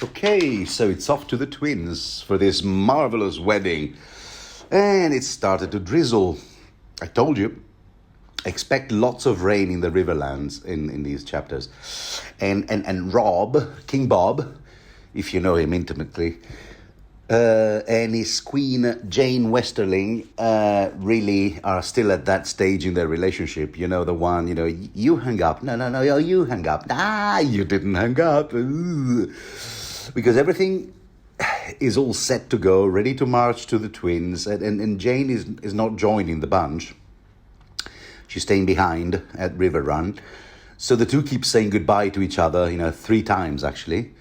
Okay, so it's off to the twins for this marvelous wedding. And it started to drizzle. I told you. Expect lots of rain in the Riverlands in these chapters. And Rob, King Bob, if you know him intimately, and his queen, Jane Westerling, really are still at that stage in their relationship. You know, the one, you hung up. No, you hung up. Ah, you didn't hang up. Ooh. Because everything is all set to go, ready to march to the twins, and Jane is not joining the bunch. She's staying behind at River Run. So the two keep saying goodbye to each other, 3 times actually.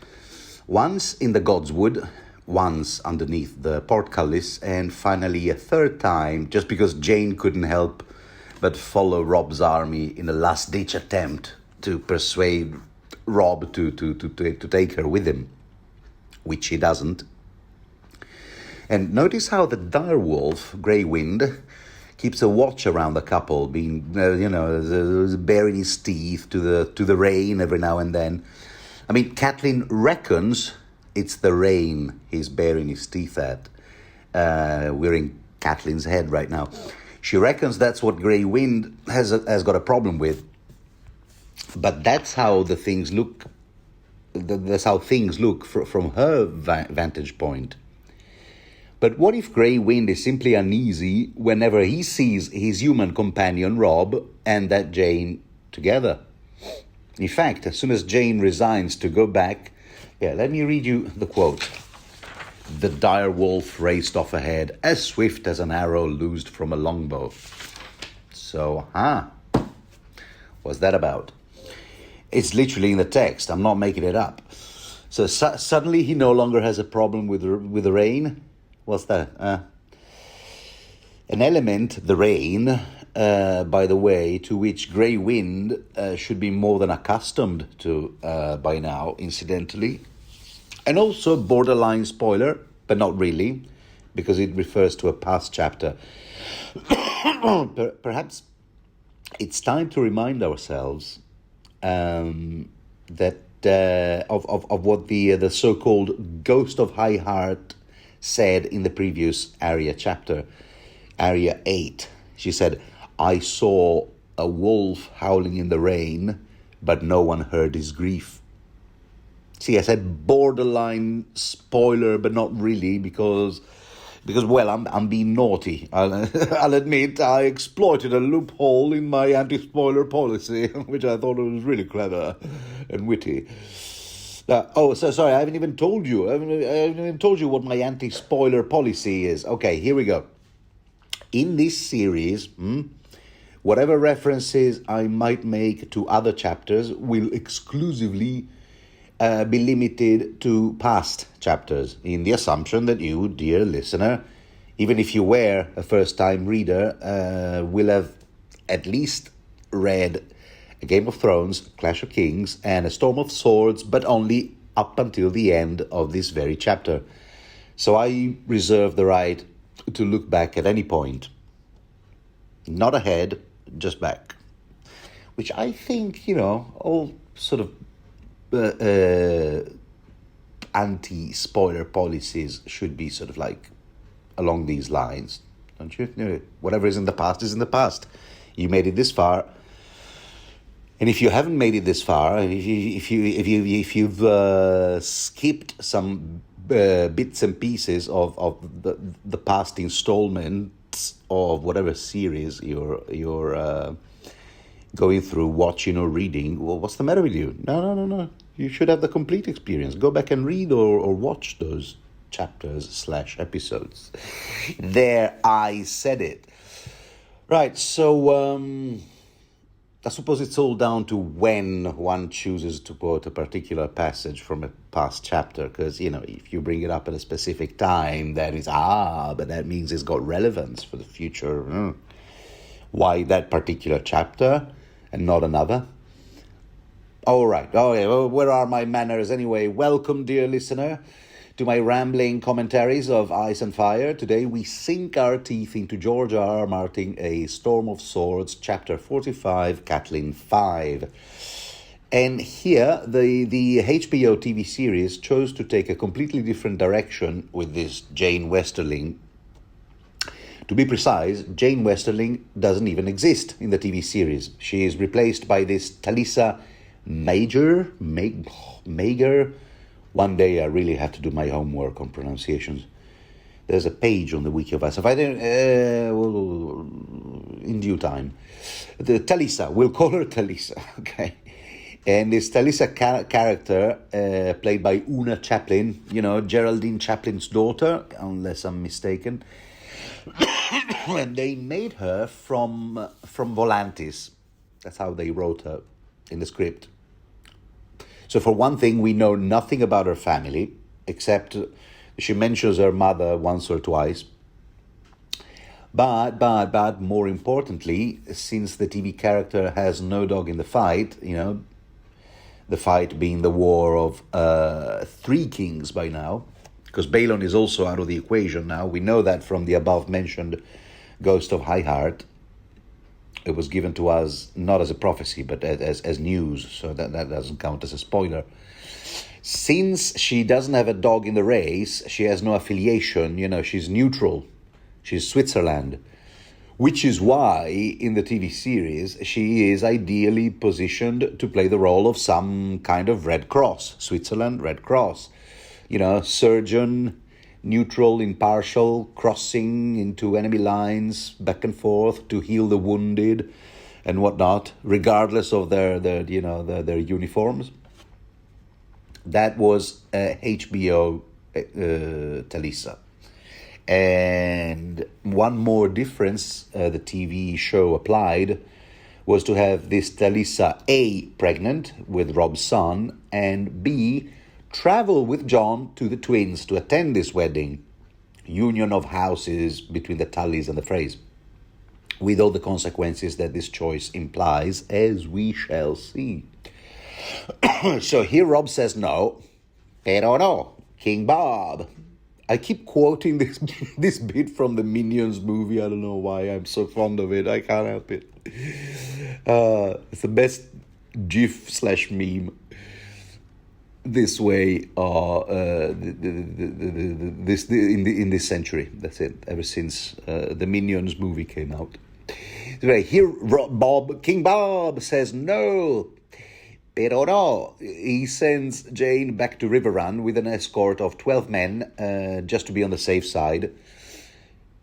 Once in the Godswood, once underneath the portcullis, and finally a 3rd time, just because Jane couldn't help but follow Rob's army in a last-ditch attempt to persuade Rob to take her with him, which he doesn't. And notice how the direwolf, Grey Wind, keeps a watch around the couple, being, baring his teeth to the rain every now and then. I mean, Catelyn reckons it's the rain he's baring his teeth at. We're in Catelyn's head right now. She reckons that's what Grey Wind has got a problem with. But that's how the things look. That's how things look from her vantage point. But what if Grey Wind is simply uneasy whenever he sees his human companion Rob and that Jane together? In fact, as soon as Jane resigns to go back, let me read you the quote. The dire wolf raced off ahead, as swift as an arrow loosed from a longbow. So, what's that about? It's literally in the text. I'm not making it up. So suddenly he no longer has a problem with the rain. What's that? An element, the rain, by the way, to which Grey Wind should be more than accustomed to by now, incidentally. And also borderline spoiler, but not really, because it refers to a past chapter. Perhaps it's time to remind ourselves that of what the so-called Ghost of High Heart said in the previous Arya chapter, Arya 8. She said, I saw a wolf howling in the rain, but no one heard his grief. See, I said borderline spoiler, but not really, because well, I'm being naughty. I'll admit I exploited a loophole in my anti-spoiler policy, which I thought was really clever and witty. So sorry, I haven't even told you. I haven't even told you what my anti-spoiler policy is. Okay, here we go. In this series, whatever references I might make to other chapters will exclusively be limited to past chapters, in the assumption that you, dear listener, even if you were a first-time reader, will have at least read A Game of Thrones, Clash of Kings, and A Storm of Swords, but only up until the end of this very chapter. So I reserve the right to look back at any point. Not ahead, just back. Which I think, all sort of anti-spoiler policies should be sort of like along these lines, don't you? Whatever is in the past is in the past. You made it this far, and if you haven't made it this far, if you've skipped some bits and pieces of the past installments of whatever series you're going through, watching or reading, well, what's the matter with you? No. You should have the complete experience. Go back and read or watch those chapters/episodes. There, I said it. Right, so I suppose it's all down to when one chooses to quote a particular passage from a past chapter, because, if you bring it up at a specific time, then it's, but that means it's got relevance for the future. Why that particular chapter and not another? All right. Oh, yeah. Well, where are my manners anyway? Welcome, dear listener, to my rambling commentaries of Ice and Fire. Today we sink our teeth into George R. R. Martin, A Storm of Swords, Chapter 45, Catelyn V. And here, the HBO TV series chose to take a completely different direction with this Jane Westerling. To be precise, Jane Westerling doesn't even exist in the TV series. She is replaced by this Talisa Major. One day I really have to do my homework on pronunciations. There's a page on the wiki of ASOS. In due time. The Talisa, we'll call her Talisa, okay? And this Talisa character, played by Una Chaplin, Geraldine Chaplin's daughter, unless I'm mistaken. And they made her from Volantis. That's how they wrote her in the script. So for one thing, we know nothing about her family, except she mentions her mother once or twice. But more importantly, since the TV character has no dog in the fight, the fight being the war of three kings by now, because Balon is also out of the equation now. We know that from the above-mentioned Ghost of High Heart. It was given to us not as a prophecy, but as news, so that doesn't count as a spoiler. Since she doesn't have a dog in the race, she has no affiliation, she's neutral. She's Switzerland. Which is why, in the TV series, she is ideally positioned to play the role of some kind of Red Cross. Switzerland, Red Cross. Surgeon, neutral, impartial, crossing into enemy lines, back and forth to heal the wounded and whatnot, regardless of their uniforms. That was HBO Talisa. And one more difference the TV show applied was to have this Talisa A, pregnant with Rob's son, and B, travel with John to the twins to attend this wedding, union of houses between the Tullys and the Freys, with all the consequences that this choice implies, as we shall see. So here Rob says no, pero no, King Bob. I keep quoting this bit from the Minions movie. I don't know why I'm so fond of it. I can't help it. It's the best GIF/meme this way in this century. That's it. Ever since the Minions movie came out. Right here, King Bob says no. Pero no, he sends Jane back to Riverrun with an escort of 12 men, just to be on the safe side,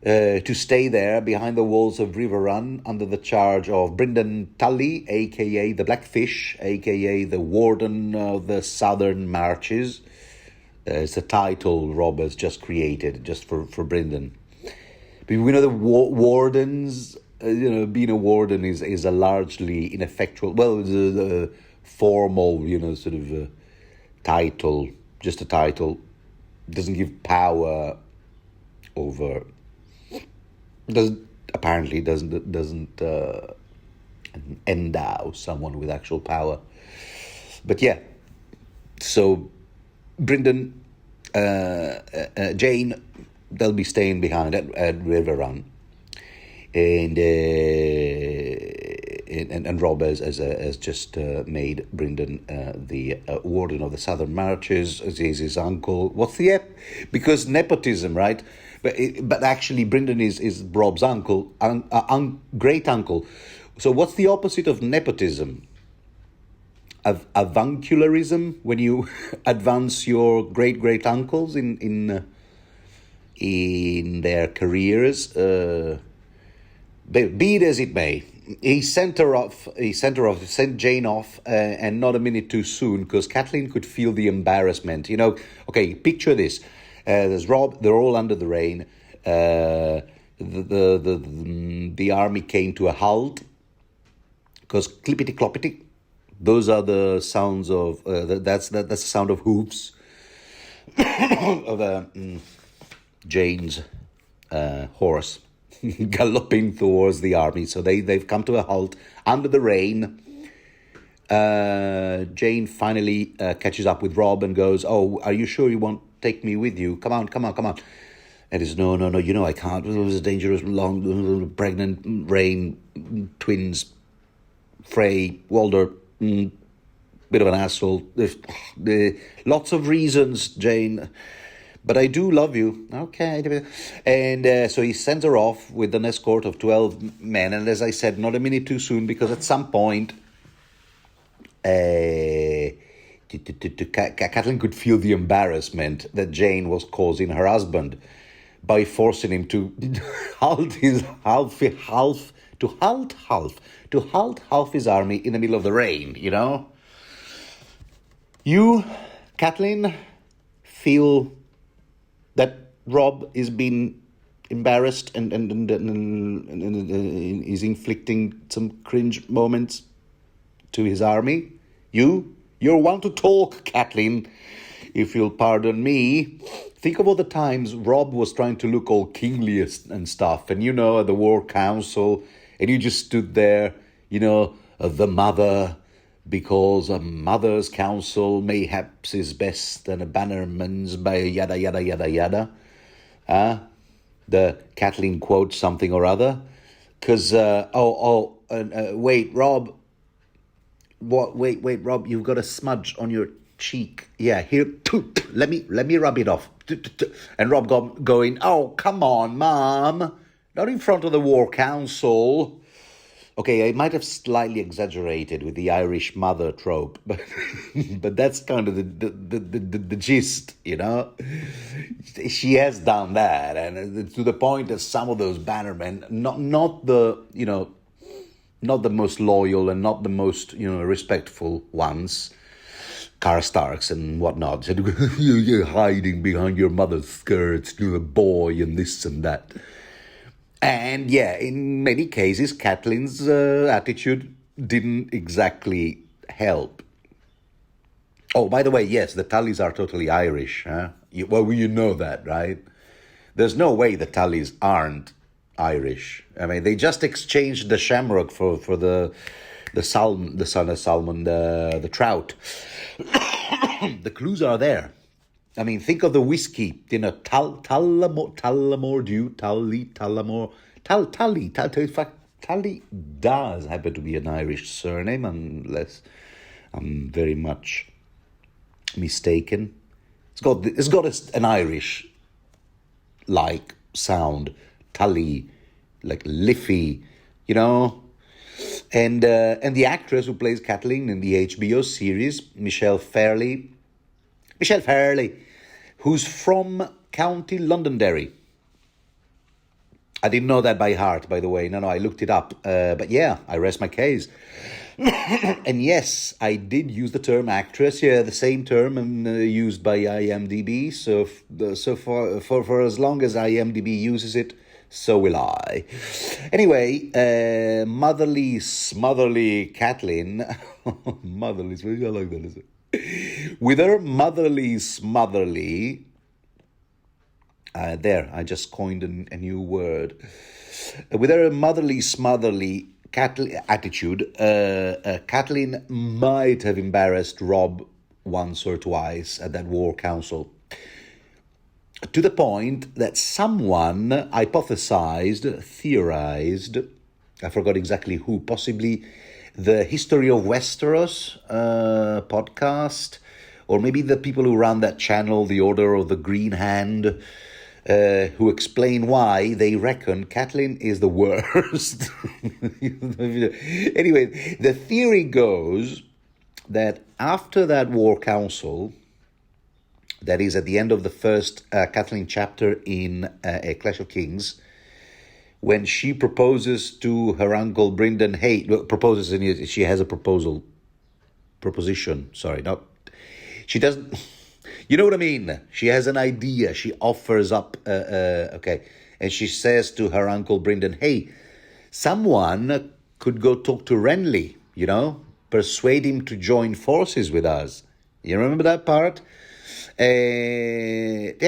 to stay there behind the walls of Riverrun under the charge of Brynden Tully, a.k.a. the Blackfish, a.k.a. the Warden of the Southern Marches. It's a title Rob has just created, just for Brynden. But we know the wardens, being a warden is a largely ineffectual, the formal, title, just a title, doesn't give power over, doesn't endow someone with actual power. But yeah, so Brynden, Jane, they'll be staying behind at Riverrun, and Rob has just made Brynden the warden of the Southern Marches. Is his uncle. What's the because nepotism, right? But actually Brynden is Rob's uncle, great uncle. So what's the opposite of nepotism? Avuncularism, when you advance your great uncles in their careers. Be it as it may, he sent Jane off, and not a minute too soon, because Catelyn could feel the embarrassment. Okay, picture this: there's Rob. They're all under the rain. The army came to a halt because clippity cloppity. Those are the sounds of that's the sound of hooves of Jane's horse galloping towards the army. So they've come to a halt under the rain. Jane finally catches up with Rob and goes, "Oh, are you sure you won't take me with you? Come on. And he says, no, I can't. It was a dangerous, long, pregnant rain, twins, Frey, Walder. bit of an asshole. Lots of reasons, Jane. But I do love you. Okay. And so he sends her off with an escort of 12 men. And as I said, not a minute too soon, because at some point, Catelyn could feel the embarrassment that Jane was causing her husband by forcing him to halt half his army in the middle of the rain, you know? You, Catelyn, feel that Rob is being embarrassed and is inflicting some cringe moments to his army? You're one to talk, Catelyn, if you'll pardon me. Think of all the times Rob was trying to look all kingly and stuff, and at the War Council, and you just stood there, the mother, because a mother's counsel mayhaps is best than a bannerman's by yada, yada, yada, yada. The Catelyn quotes something or other. Because, wait, Rob. What? Wait, Rob, you've got a smudge on your cheek. Yeah, here, let me rub it off. And Rob going, oh, come on, Mom. Not in front of the War Council. Okay, I might have slightly exaggerated with the Irish mother trope, but but that's kind of the gist, She has done that, and to the point that some of those bannermen, not the most loyal and not the most respectful ones, Cara Starks and whatnot, said, you're hiding behind your mother's skirts, you're a boy and this and that. And yeah, in many cases, Catelyn's attitude didn't exactly help. Oh, by the way, yes, the Tullys are totally Irish. Huh? You know that, right? There's no way the Tullys aren't Irish. I mean, they just exchanged the shamrock for the salmon, the son of salmon, the trout. The clues are there. I mean, think of the whiskey, Tullamore Dew, Tully. In fact, Tully does happen to be an Irish surname, unless I'm very much mistaken. It's got an Irish-like sound, Tully, like Liffey, And the actress who plays Catelyn in the HBO series, Michelle Fairley, who's from County Londonderry. I didn't know that by heart, by the way. No, I looked it up. But yeah, I rest my case. And yes, I did use the term actress. Yeah, the same term used by IMDb. So for as long as IMDb uses it, so will I. Anyway, motherly, smotherly Catelyn. Motherly, I like that, is it? With her motherly, smotherly, there, I just coined a new word. With her motherly, smotherly attitude, Catelyn might have embarrassed Rob once or twice at that War Council. To the point that someone theorized, I forgot exactly who, possibly the History of Westeros podcast, or maybe the people who run that channel, The Order of the Green Hand, who explain why they reckon Catelyn is the worst. Anyway, the theory goes that after that War Council, that is at the end of the first Catelyn chapter in A Clash of Kings, when she proposes to her uncle Brynden she has a proposition, she doesn't, you know what I mean? She has an idea, she offers up, and she says to her uncle Brynden, hey, someone could go talk to Renly, persuade him to join forces with us. You remember that part? Renly,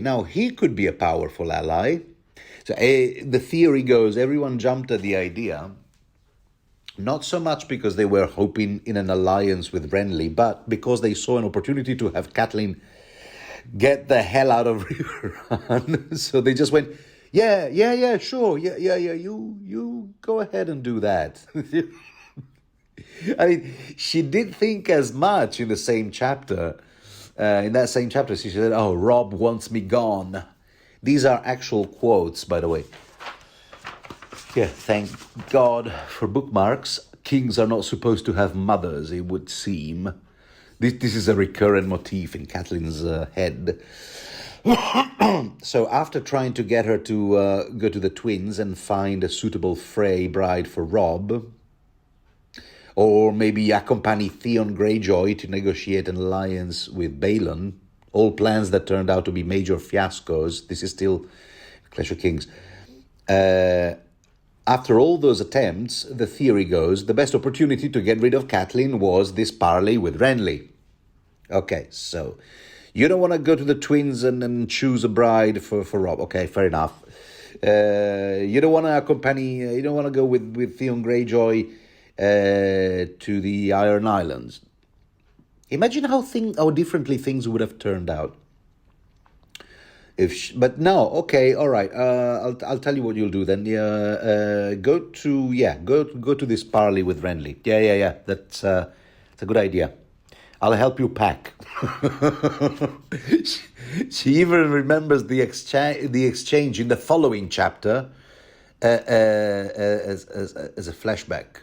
now he could be a powerful ally. So the theory goes, everyone jumped at the idea, not so much because they were hoping in an alliance with Renly, but because they saw an opportunity to have Catelyn get the hell out of Riverrun. So they just went, yeah, sure, yeah, you go ahead and do that. I mean, she did think as much in the same chapter. In that same chapter, she said, "Oh, Rob wants me gone." These are actual quotes, by the way. Yeah, thank God for bookmarks. Kings are not supposed to have mothers, it would seem. This is a recurrent motif in Catelyn's head. So after trying to get her to go to the twins and find a suitable Frey bride for Rob, or maybe accompany Theon Greyjoy to negotiate an alliance with Balon, all plans that turned out to be major fiascos. This is still Clash of Kings. After all those attempts, the theory goes, the best opportunity to get rid of Catelyn was this parley with Renly. Okay, so you don't want to go to the twins and choose a bride for Rob. Okay, fair enough. You don't want to accompany, you don't want to go with Theon Greyjoy to the Iron Islands. Imagine how differently things would have turned out. But no, okay, all right. I'll tell you what you'll do then. Go to this parley with Renly. Yeah. That's a good idea. I'll help you pack. she even remembers the exchange in the following chapter as a flashback.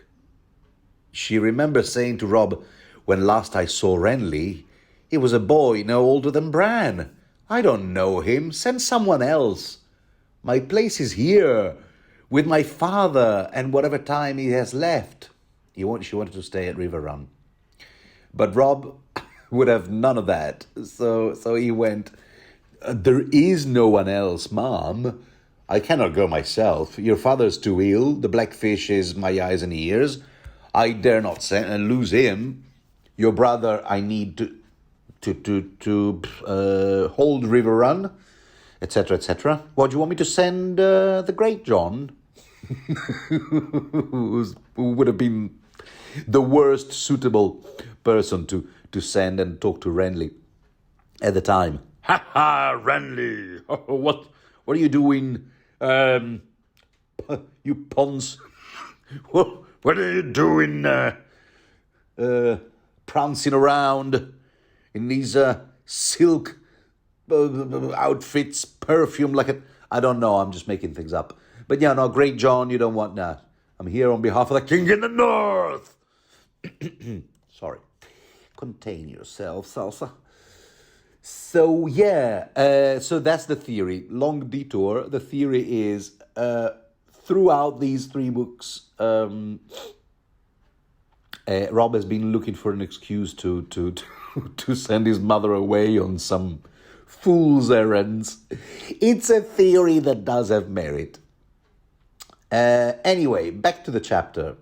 She remembers saying to Rob, "When last I saw Renly, he was a boy no older than Bran. I don't know him. Send someone else. My place is here with my father and whatever time he has left." She wanted to stay at River Run. But Rob would have none of that. So he went, "There is no one else, Mom. I cannot go myself. Your father's too ill. The Blackfish is my eyes and ears. I dare not lose him. Your brother, I need to hold River Run, etc., etc. What, do you want me to send the Great John?" Who would have been the worst suitable person to send and talk to Renly at the time. "Ha ha, Renly! What are you doing, you Pons? What are you doing, prancing around in these silk outfits, perfume like a..." I don't know, I'm just making things up. But yeah, no, Great John, you don't want that. I'm here on behalf of the King in the North. Sorry. Contain yourself, Salsa. So yeah, so that's the theory. Long detour. The theory is throughout these 3 books, Rob has been looking for an excuse to send his mother away on some fool's errands. It's a theory that does have merit. Anyway, back to the chapter.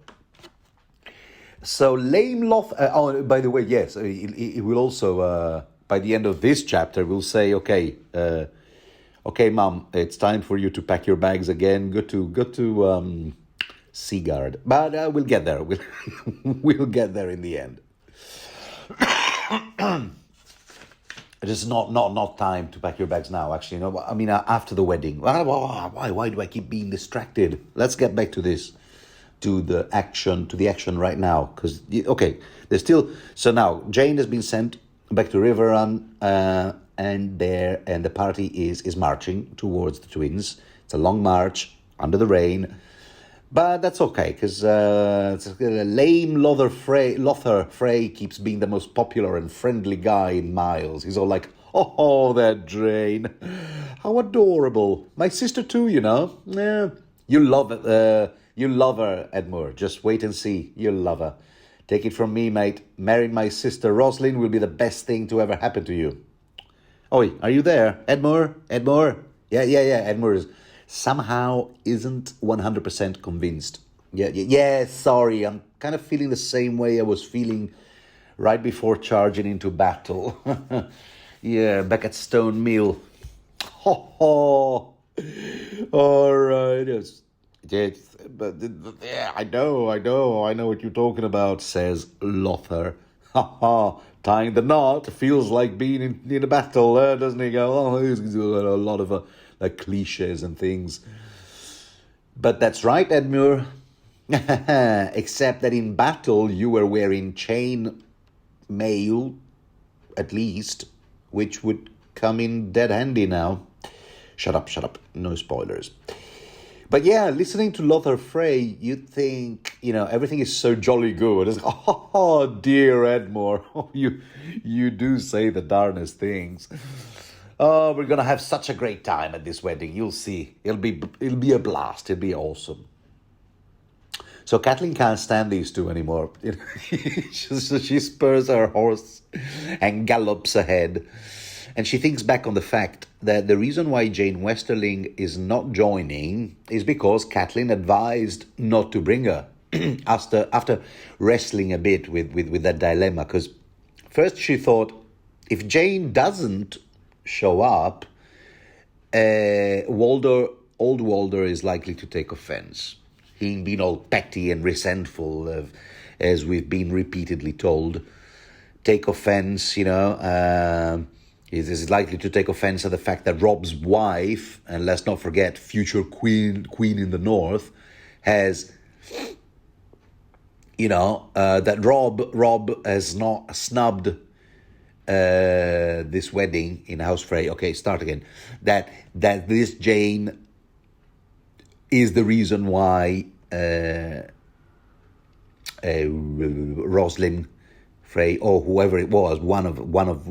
So lame Lothar... oh, by the way, yes, it will also, by the end of this chapter, we'll say, okay, Mom, it's time for you to pack your bags again. Go to Seaguard. But we'll get there. We'll get there in the end. It is not time to pack your bags now, actually. No, I mean, after the wedding. Why do I keep being distracted? Let's get back to this. To the action right now, because okay, there's still. So now Jane has been sent back to River Run, and the party is marching towards the twins. It's a long march under the rain, but that's okay because lame Lothar Frey keeps being the most popular and friendly guy in Miles. He's all like, "Oh, that Jane, how adorable! My sister too, you know. Yeah, you love it." You love her, Edmure. Just wait and see. You'll love her. Take it from me, mate. Marrying my sister Roslyn will be the best thing to ever happen to you. Oi, are you there? Edmure? Yeah. Edmure somehow isn't 100% convinced. Yeah, sorry. I'm kind of feeling the same way I was feeling right before charging into battle. Yeah, back at Stone Mill. All right. Yeah, I know what you're talking about, says Lothar. Tying the knot feels like being in a battle, doesn't he? Go, he's a lot of cliches and things. But that's right, Edmure. Except that in battle you were wearing chain mail, at least, which would come in dead handy now. Shut up, no spoilers. But yeah, listening to Lothar Frey, you'd think, everything is so jolly good. It's like, oh, dear Edmure, oh, you do say the darnest things. Oh, we're gonna have such a great time at this wedding. You'll see. It'll be a blast. It'll be awesome. So Catelyn can't stand these two anymore. So she spurs her horse and gallops ahead. And she thinks back on the fact that the reason why Jane Westerling is not joining is because Catelyn advised not to bring her after wrestling a bit with that dilemma. Because first she thought, if Jane doesn't show up, old Walder is likely to take offense. He being all petty and resentful, as we've been repeatedly told. Take offense, is likely to take offense at the fact that Rob's wife, and let's not forget, future queen in the north, has, that Rob has not snubbed this wedding in House Frey. Okay, start again. That this Jane is the reason why Roslyn Frey, or whoever it was, one of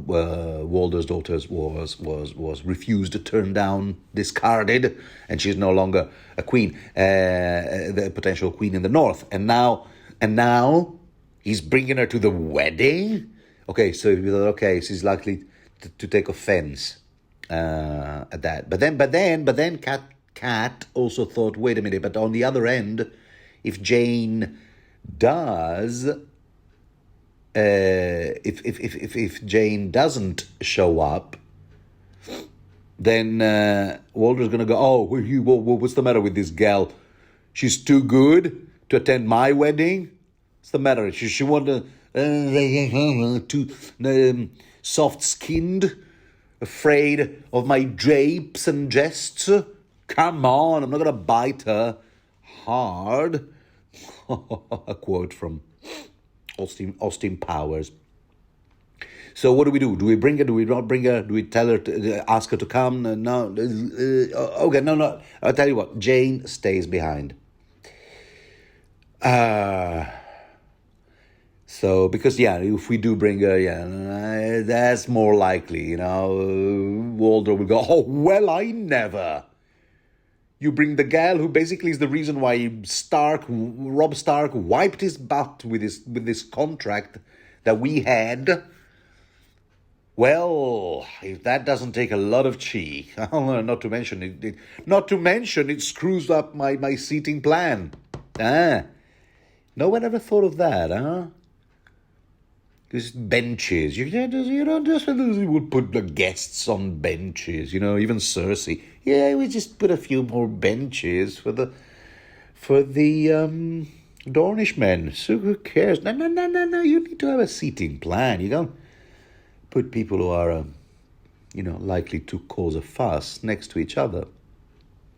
Walder's daughters was refused, turned down, discarded, and she's no longer a queen, the potential queen in the north. And now he's bringing her to the wedding. Okay, so we thought, she's likely to take offense at that. But then Cat also thought, wait a minute. But on the other end, if Jane does. If Jane doesn't show up, then Walter's going to go, what's the matter with this gal? She's too good to attend my wedding? What's the matter? She wanted too soft-skinned, afraid of my japes and jests? Come on, I'm not going to bite her hard. A quote from Austin Powers. So what do? Do we bring her? Do we not bring her? Do we tell her ask her to come? No. Okay, no. I'll tell you what. Jane stays behind. So because if we do bring her, that's more likely. Walder will go, oh well, I never. You bring the gal who basically is the reason why Rob Stark wiped his butt with this contract that we had. Well, if that doesn't take a lot of cheek, not to mention it screws up my seating plan. No one ever thought of that, huh? Just benches. You just would put the guests on benches. Even Cersei. Yeah, we just put a few more benches for the Dornish men. So who cares? No. You need to have a seating plan. You don't put people who are, likely to cause a fuss next to each other.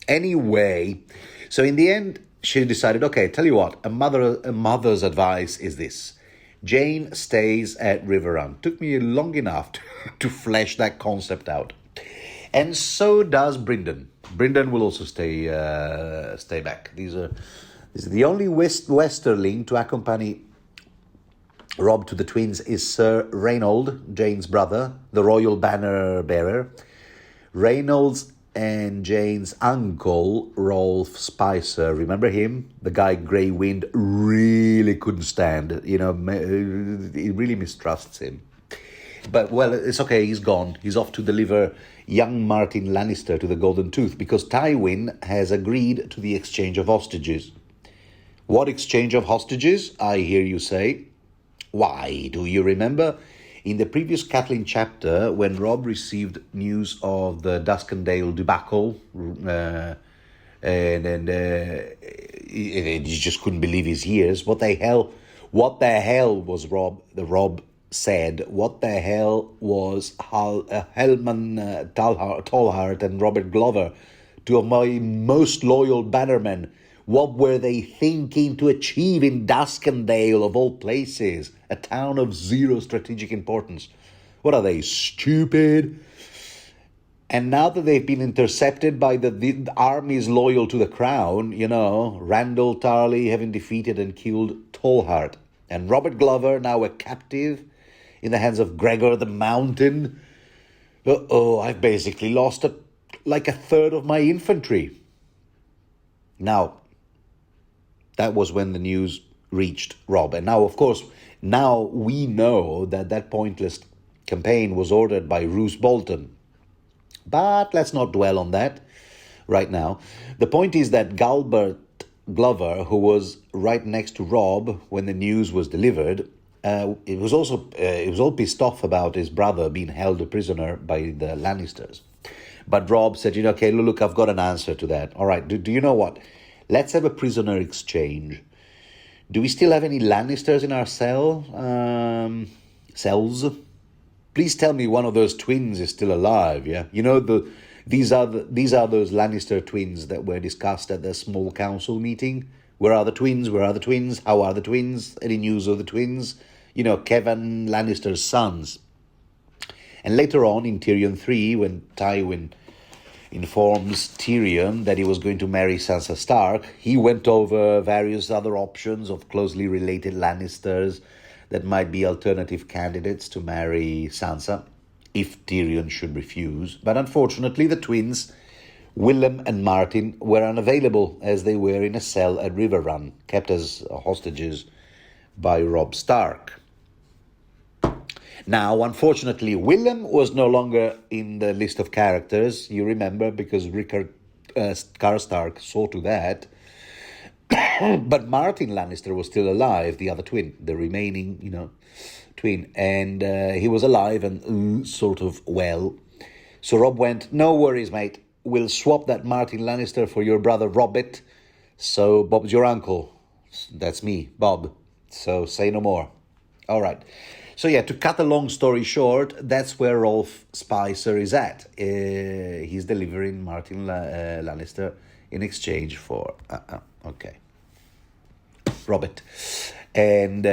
Anyway, so in the end, she decided, okay, tell you what, a mother's advice is this. Jane stays at Riverrun. Took me long enough to flesh that concept out. And so does Brynden. Brynden will also stay back. This is the only Westerling to accompany Rob to the twins is Sir Reynold, Jane's brother, the royal banner bearer. Reynolds and Jane's uncle, Rolf Spicer. Remember him? The guy Grey Wind really couldn't stand. He really mistrusts him. But, well, it's okay, he's gone. He's off to deliver young Martin Lannister to the Golden Tooth because Tywin has agreed to the exchange of hostages. What exchange of hostages, I hear you say? Why, do you remember? In the previous Catelyn chapter, when Rob received news of the Duskendale debacle, and he just couldn't believe his ears. What the hell was Rob? Rob said, what the hell was Helman Tallhart and Robert Glover, two of my most loyal bannermen, What were they thinking to achieve in Duskendale, of all places? A town of zero strategic importance. What are they, stupid? And now that they've been intercepted by the armies loyal to the crown, Randall Tarley having defeated and killed Tallheart, and Robert Glover now a captive in the hands of Gregor the Mountain. I've basically lost a third of my infantry. Now, that was when the news reached Robb. And now, of course, we know that pointless campaign was ordered by Roose Bolton. But let's not dwell on that right now. The point is that Galbert Glover, who was right next to Robb when the news was delivered, it was all pissed off about his brother being held a prisoner by the Lannisters. But Robb said, okay, look, I've got an answer to that. All right, do you know what? Let's have a prisoner exchange. Do we still have any Lannisters in our cells? Please tell me one of those twins is still alive, yeah? These are those Lannister twins that were discussed at the small council meeting. Where are the twins? Where are the twins? How are the twins? Any news of the twins? Kevan Lannister's sons. And later on in Tyrion 3, when Tywin informs Tyrion that he was going to marry Sansa Stark, he went over various other options of closely related Lannisters that might be alternative candidates to marry Sansa, if Tyrion should refuse. But unfortunately, the twins, Willem and Martin, were unavailable as they were in a cell at Riverrun, kept as hostages by Robb Stark. Now, unfortunately, Willem was no longer in the list of characters, you remember, because Rickard Karstark saw to that. But Martin Lannister was still alive, the other twin, the remaining, twin. And he was alive and sort of well. So Robb went, no worries, mate. We'll swap that Martin Lannister for your brother Robert. So Bob's your uncle. That's me, Bob. So say no more. All right. So yeah, to cut a long story short, that's where Rolf Spicer is at. He's delivering Martin Lannister in exchange for... okay. Robert. And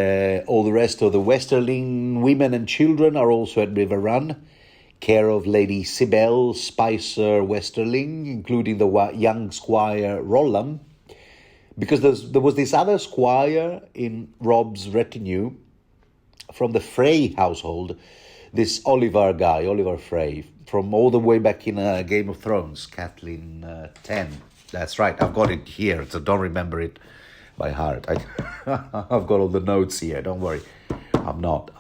all the rest of the Westerling women and children are also at Riverrun, care of Lady Sibel Spicer Westerling, including the young squire Rollam, because there was this other squire in Robb's retinue from the Frey household, this Oliver Frey, from all the way back in Game of Thrones, Catelyn 10. That's right, I've got it here, so don't remember it by heart. I've got all the notes here, don't worry. I'm not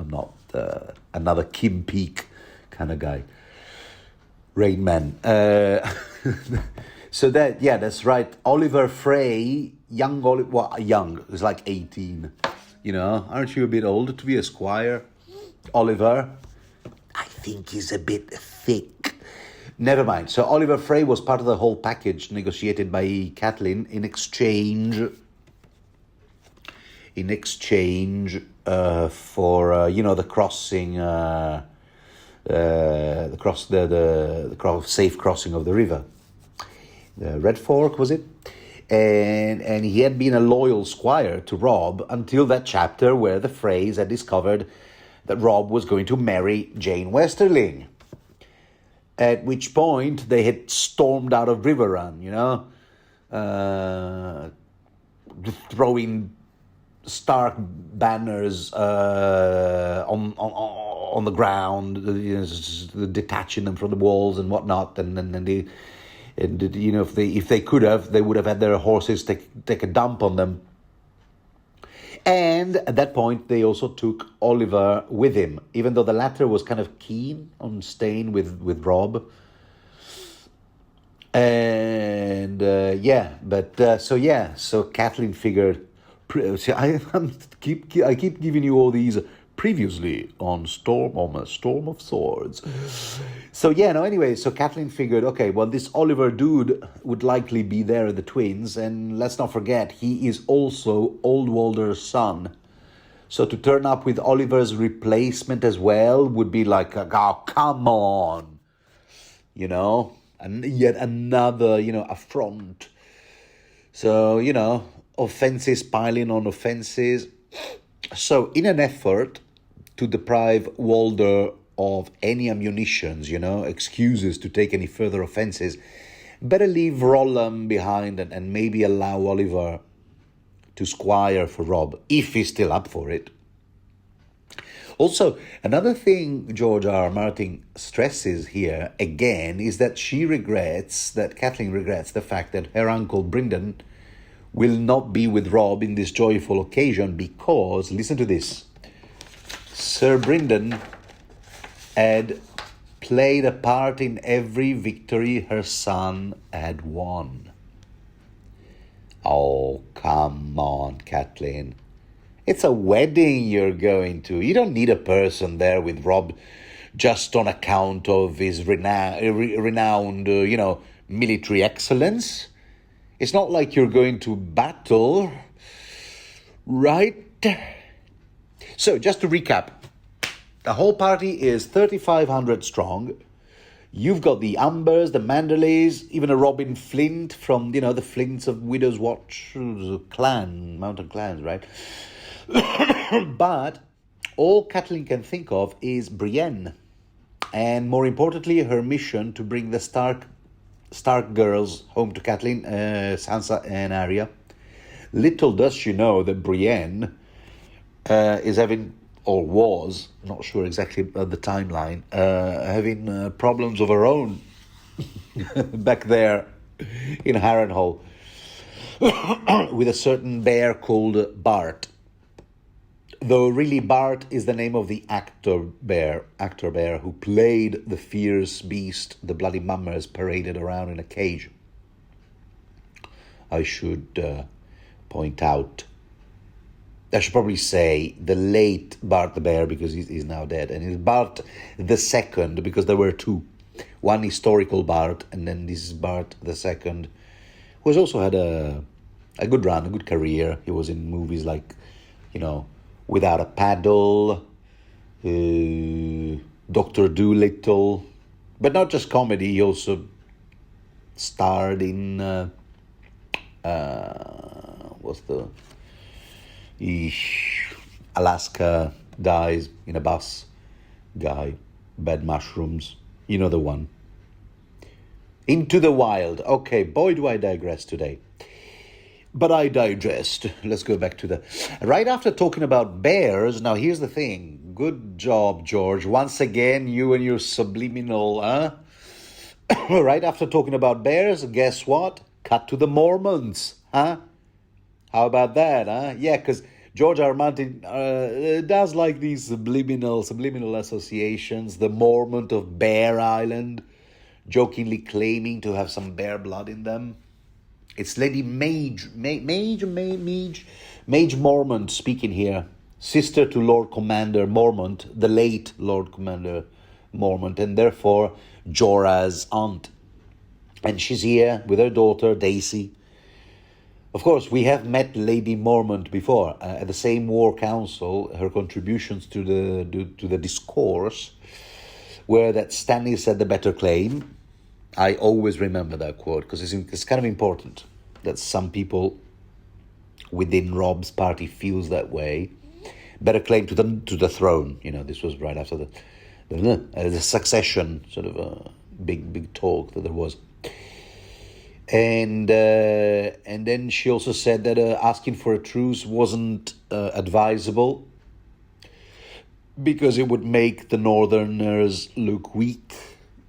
another Kim Peek kind of guy. Rain Man. So that's right. Oliver Frey, young, is like 18. Aren't you a bit older to be a squire? Oliver, I think he's a bit thick. Never mind. So Oliver Frey was part of the whole package negotiated by Catelyn in exchange for the crossing, the safe crossing of the river, the Red Fork, was it? And he had been a loyal squire to Robb until that chapter where the Freys had discovered that Robb was going to marry Jane Westerling. At which point they had stormed out of Riverrun, throwing Stark banners on the ground, detaching them from the walls and whatnot, and if they could have, they would have had their horses take a dump on them. And at that point, they also took Oliver with him, even though the latter was kind of keen on staying with Robb. And so Catelyn figured. I keep giving you all these previously on Storm of Swords. So Catelyn figured, okay, well, this Oliver dude would likely be there at the twins, and let's not forget, he is also Old Walder's son. So to turn up with Oliver's replacement as well would be like, oh, come on, and yet another, affront So, offences piling on offences. So, in an effort to deprive Walder of any ammunitions, excuses to take any further offences, better leave Rollham behind and maybe allow Oliver to squire for Robb, if he's still up for it. Also, another thing George R. R. Martin stresses here, again, is that Catelyn regrets the fact that her uncle Brynden will not be with Robb in this joyful occasion because, listen to this, Sir Brynden had played a part in every victory her son had won. Oh, come on, Catelyn. It's a wedding you're going to. You don't need a person there with Robb just on account of his renowned, military excellence. It's not like you're going to battle, right? So, just to recap, the whole party is 3,500 strong. You've got the Umbers, the Manderleys, even a Robin Flint from, the Flints of Widow's Watch clan, mountain clans, right? But all Catelyn can think of is Brienne. And more importantly, her mission to bring the Stark girls home to Catelyn, Sansa and Arya. Little does she know that Brienne is having, or was, not sure exactly the timeline, having problems of her own back there in Harrenhal with a certain bear called Bart. Though really Bart is the name of the actor bear who played the fierce beast the bloody mummers paraded around in a cage. I should point out, I should probably say the late Bart the Bear because he's now dead, and it's Bart the Second because there were two. One historical Bart, and then this is Bart the Second, who has also had a good run, a good career. He was in movies like, Without a Paddle, Dr. Dolittle, but not just comedy. He also starred in Alaska Dies in a Bus guy, Bad Mushrooms, the one. Into the Wild. Okay, boy, do I digress today. But I digest. Let's go back to right after talking about bears. Now, here's the thing. Good job, George. Once again, you and your subliminal, Right after talking about bears, guess what? Cut to the Mormons, huh? How about that, huh? Yeah, because George R. R. Martin does like these subliminal associations. The Mormont of Bear Island, jokingly claiming to have some bear blood in them. It's Lady Mage Mormont speaking here, sister to Lord Commander Mormont, the late Lord Commander Mormont, and therefore Jorah's aunt. And she's here with her daughter, Daisy. Of course, we have met Lady Mormont before at the same War Council. Her contributions to the discourse were that Stannis had the better claim. I always remember that quote because it's kind of important that some people within Robb's party feels that way. Better claim to the throne. This was right after the succession sort of a big talk that there was. And then she also said that asking for a truce wasn't advisable because it would make the Northerners look weak.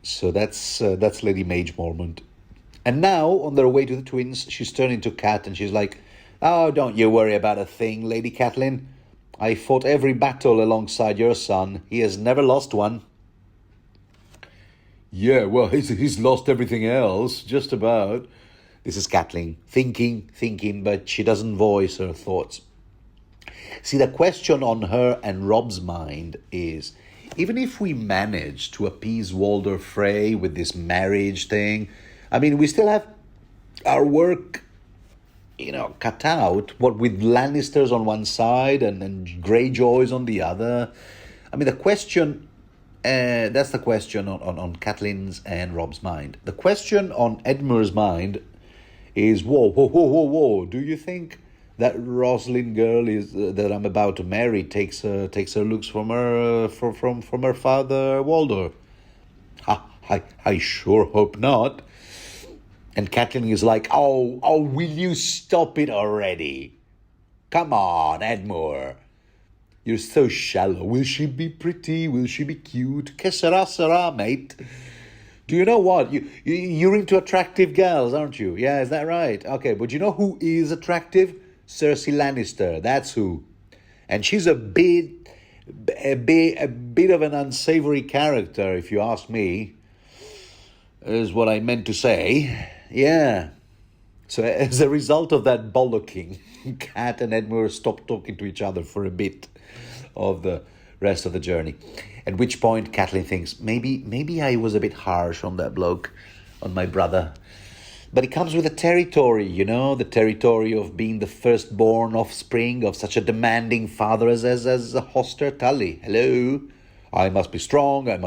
So that's Lady Mage Mormont. And now, on their way to the twins, she's turning to Cat and she's like, "Oh, don't you worry about a thing, Lady Catelyn. I fought every battle alongside your son. He has never lost one." Yeah, well, he's lost everything else, just about. This is Catelyn, thinking, but she doesn't voice her thoughts. See, the question on her and Robb's mind is, even if we manage to appease Walder Frey with this marriage thing, we still have our work, cut out, what with Lannisters on one side and Greyjoys on the other. The question, that's the question on Catelyn's and Robb's mind. The question on Edmure's mind is, whoa. Do you think that Rosalind girl is that I'm about to marry takes her looks from her from her father Walder? I sure hope not. And Catelyn is like, oh, will you stop it already? Come on, Edmure. You're so shallow. Will she be pretty? Will she be cute? Que sera, mate. Do you know what? You're into attractive girls, aren't you? Yeah, is that right? Okay, but you know who is attractive? Cersei Lannister. That's who. And she's a bit of an unsavory character, if you ask me, is what I meant to say. Yeah. So as a result of that bollocking, Cat and Edmure stopped talking to each other for a bit of the rest of the journey. At which point Catelyn thinks, maybe I was a bit harsh on that bloke, on my brother. But it comes with the territory, the territory of being the firstborn offspring of such a demanding father as Hoster Tully. Hello? I must be strong, and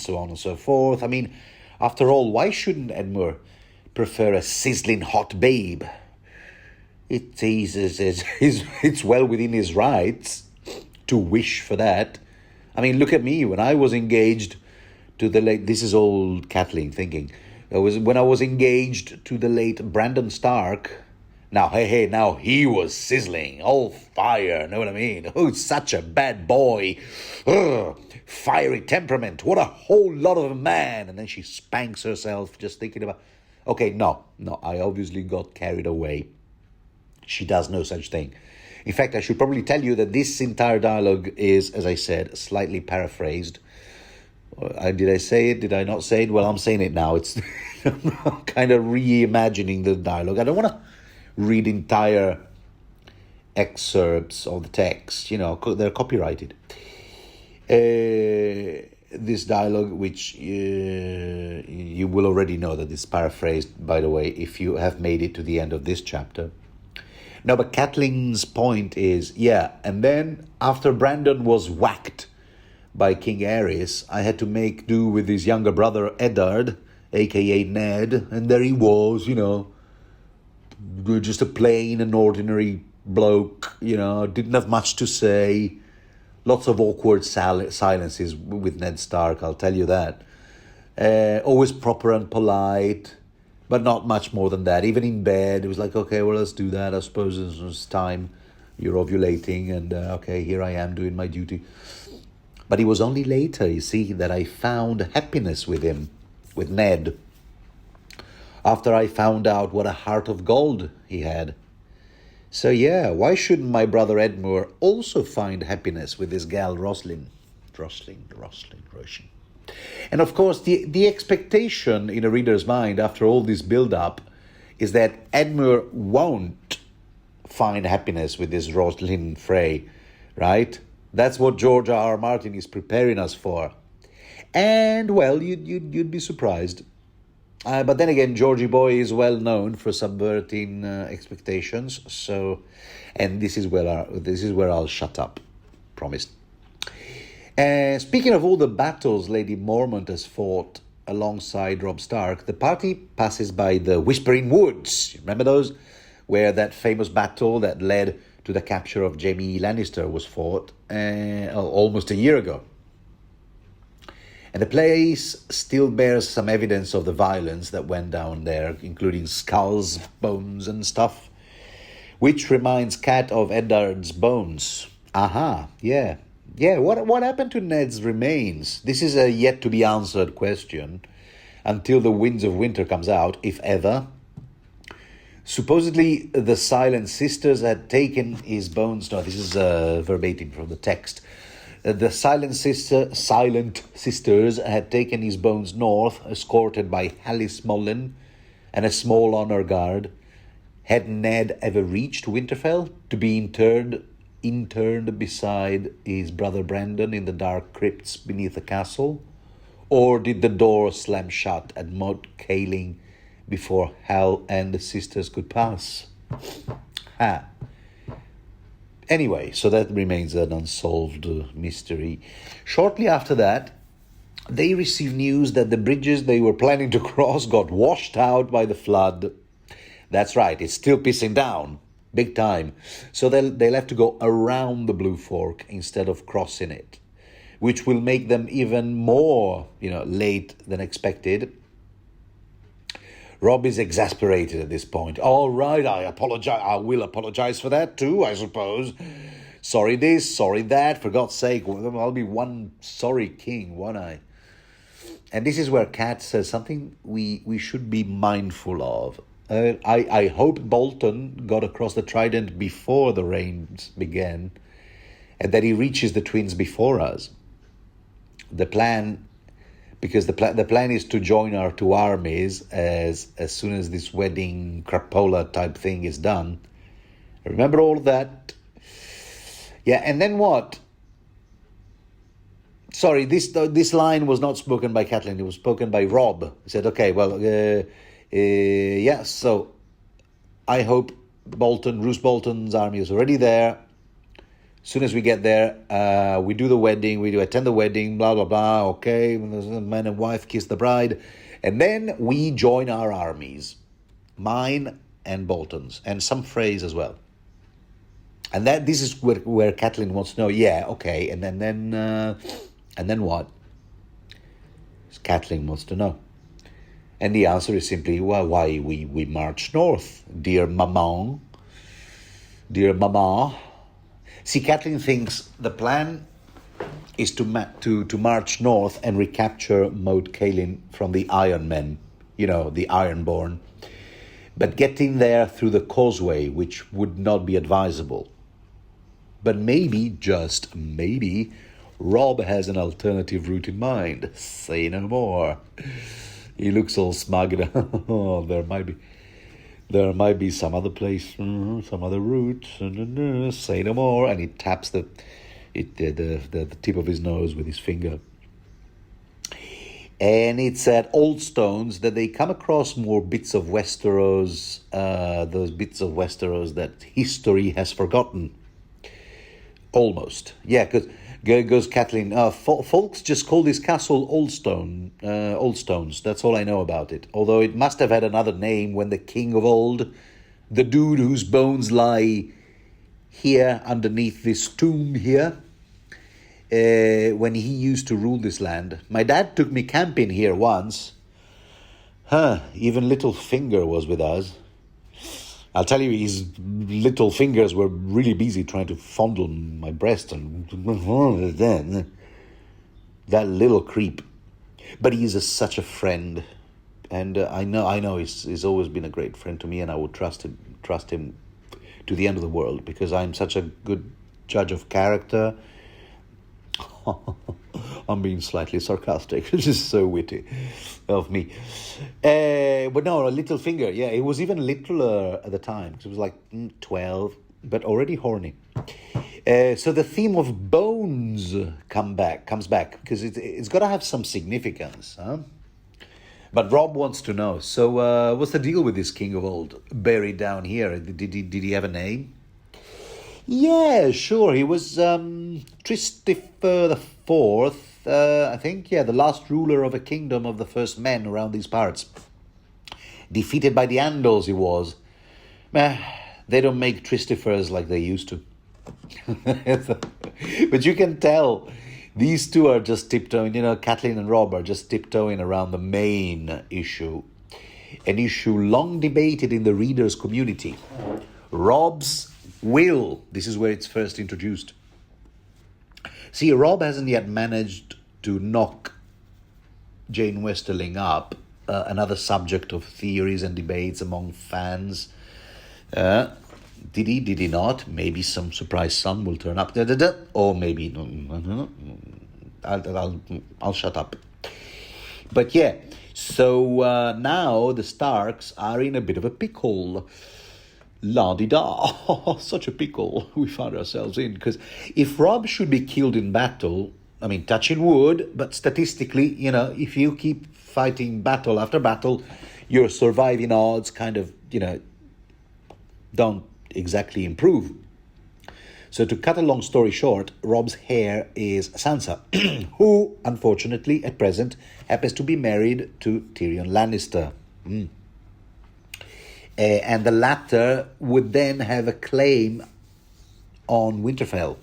so on and so forth. I mean, after all, why shouldn't Edmure prefer a sizzling hot babe? It's well within his rights to wish for that. I mean, look at me. When I was engaged to the late... This is old Catelyn thinking. When I was engaged to the late Brandon Stark... Now, now he was sizzling. All fire, know what I mean? Oh, such a bad boy. Ugh, fiery temperament. What a whole lot of a man. And then she spanks herself just thinking about... Okay, no, I obviously got carried away. She does no such thing. In fact, I should probably tell you that this entire dialogue is, as I said, slightly paraphrased. Did I say it? Did I not say it? Well, I'm saying it now. It's I'm kind of reimagining the dialogue. I don't want to read entire excerpts of the text. They're copyrighted. This dialogue, which you will already know that it's paraphrased, by the way, if you have made it to the end of this chapter. No, but Catelyn's point is, and then after Brandon was whacked by King Aerys, I had to make do with his younger brother Eddard, a.k.a. Ned, and there he was, just a plain and ordinary bloke, didn't have much to say. Lots of awkward silences with Ned Stark, I'll tell you that. Always proper and polite, but not much more than that. Even in bed, it was like, okay, well, let's do that. I suppose it's time. You're ovulating, and okay, here I am doing my duty. But it was only later, you see, that I found happiness with him, with Ned. After I found out what a heart of gold he had. So why shouldn't my brother Edmure also find happiness with this gal Rosalind? Rosalind. And of course, the expectation in a reader's mind after all this build-up is that Edmure won't find happiness with this Rosalind Frey, right? That's what George R. Martin is preparing us for. And, well, you'd be surprised. But then again, Georgie Boy is well known for subverting expectations. So, and this is where I'll shut up. Promised. Speaking of all the battles Lady Mormont has fought alongside Robb Stark, the party passes by the Whispering Woods. Remember those? Where that famous battle that led to the capture of Jaime Lannister was fought almost a year ago. And the place still bears some evidence of the violence that went down there, including skulls, bones, and stuff. Which reminds Cat of Eddard's bones. Aha, yeah. What happened to Ned's remains? This is a yet-to-be-answered question until The Winds of Winter comes out, if ever. Supposedly, the Silent Sisters had taken his bones... No, this is verbatim from the text. The Silent Sisters had taken his bones north, escorted by Hallis Mullen and a small honor guard. Had Ned ever reached Winterfell to be interned beside his brother Brandon in the dark crypts beneath the castle? Or did the door slam shut at Moat Cailling before Hal and the sisters could pass? Anyway, so that remains an unsolved mystery. Shortly after that, they received news that the bridges they were planning to cross got washed out by the flood. That's right, it's still pissing down, big time. So they'll have to go around the Blue Fork instead of crossing it, which will make them even more, late than expected. Rob is exasperated at this point. All right, I apologize. I will apologize for that too, I suppose. Sorry this, sorry that. For God's sake, I'll be one sorry king, won't I? And this is where Cat says something we should be mindful of. I hope Bolton got across the Trident before the rains began, and that he reaches the twins before us. The plan, because the plan is to join our two armies as soon as this wedding crapola type thing is done. Remember all that? Yeah, and then what? Sorry, this line was not spoken by Catelyn. It was spoken by Rob. He said, okay, well, yeah, so I hope Roose Bolton's army is already there. As soon as we get there, we do the wedding, we do attend the wedding, blah, blah, blah, okay, man and wife kiss the bride, and then we join our armies, mine and Bolton's, and some phrase as well. And this is where Catelyn wants to know, yeah, okay, and then what? Catelyn wants to know. And the answer is simply, well, why we march north, dear maman. Dear mama. See, Catelyn thinks the plan is to march north and recapture Maud Cailin from the Iron Men, the Ironborn. But getting there through the causeway, which would not be advisable. But maybe, just maybe, Rob has an alternative route in mind. Say no more. He looks all smug. Oh, there might be some other place, some other route. Say no more. And he taps the tip of his nose with his finger. And it's at Old Stones that they come across more bits of Westeros, those bits of Westeros that history has forgotten. Almost. Yeah, because goes Catelyn, folks just call this castle Old Stones. That's all I know about it. Although it must have had another name when the king of old, the dude whose bones lie here underneath this tomb here, when he used to rule this land. My dad took me camping here once. Even Littlefinger was with us. I'll tell you, his little fingers were really busy trying to fondle my breast and that little creep. But he is such a friend, and I know he's always been a great friend to me, and I would trust him to the end of the world because I'm such a good judge of character. I'm being slightly sarcastic. It's just so witty of me. But no, Littlefinger, yeah, it was even littler at the time. Because it was like 12, but already horny. So the theme of bones comes back because it's got to have some significance, huh? But Rob wants to know. So what's the deal with this king of old buried down here? Did he have a name? Yeah, sure. He was Christopher the Fourth, I think. Yeah, the last ruler of a kingdom of the first men around these parts. Defeated by the Andals, he was. They don't make Christophers like they used to. But you can tell these two are just tiptoeing. Catelyn and Rob are just tiptoeing around the main issue. An issue long debated in the readers' community. Rob's will. This is where it's first introduced. See, Rob hasn't yet managed to knock Jane Westerling up, another subject of theories and debates among fans. Did he not? Maybe some surprise son will turn up. Or maybe no. I'll shut up. But yeah, so now the Starks are in a bit of a pickle. La-di-da, such a pickle we found ourselves in. Because if Rob should be killed in battle, I mean, touching wood, but statistically, if you keep fighting battle after battle, your surviving odds kind of, don't exactly improve. So to cut a long story short, Rob's heir is Sansa, who, unfortunately, at present, happens to be married to Tyrion Lannister. and the latter would then have a claim on Winterfell.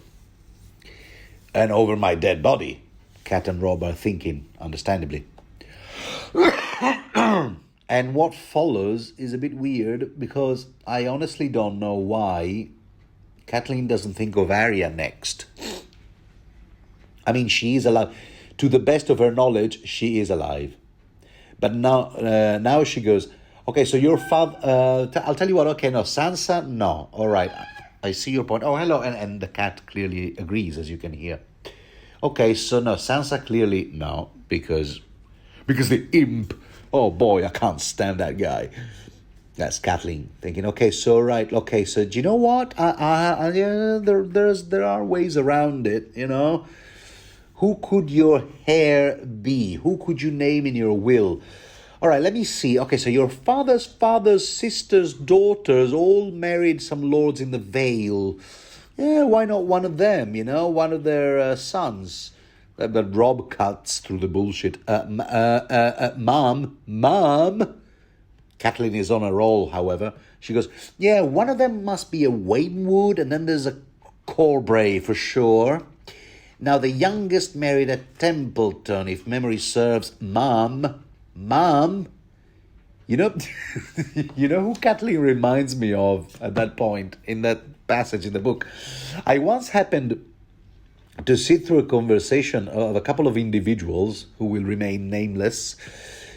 And over my dead body, Cat and Rob are thinking, understandably. And what follows is a bit weird, because I honestly don't know why Catelyn doesn't think of Arya next. I mean, she is alive. To the best of her knowledge, she is alive. But now she goes, okay, so your father... I'll tell you what, okay, no, Sansa, no. All right, I see your point. Oh, hello. And the cat clearly agrees, as you can hear. Okay, so no, Sansa clearly no, because the imp... Oh boy, I can't stand that guy. That's Catelyn thinking, okay, so right, okay, so do you know what? There are ways around it, you know. Who could your heir be? Who could you name in your will? All right, let me see. Okay, so your father's sisters, daughters, all married some lords in the Vale. Yeah, why not one of them, you know, one of their sons? But Rob cuts through the bullshit. Mom. Catelyn is on a roll, however. She goes, yeah, one of them must be a Waynwood, and then there's a Corbray for sure. Now, the youngest married a Templeton, if memory serves. Mom. You know, you know who Catelyn reminds me of at that point, in that passage in the book? I once happened to sit through a conversation of a couple of individuals who will remain nameless.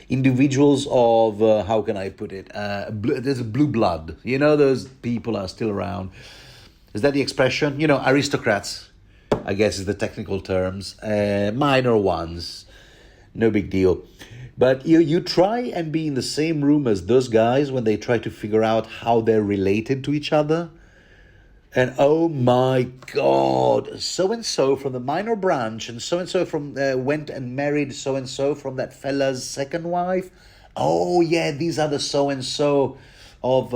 Individuals of, how can I put it? There's blue blood. You know, those people are still around. Is that the expression? You know, aristocrats, I guess is the technical terms. Minor ones. No big deal. But you try and be in the same room as those guys when they try to figure out how they're related to each other. And oh my God, so-and-so from the minor branch, and so-and-so from went and married so-and-so from that fella's second wife. Oh yeah, these are the so-and-so of...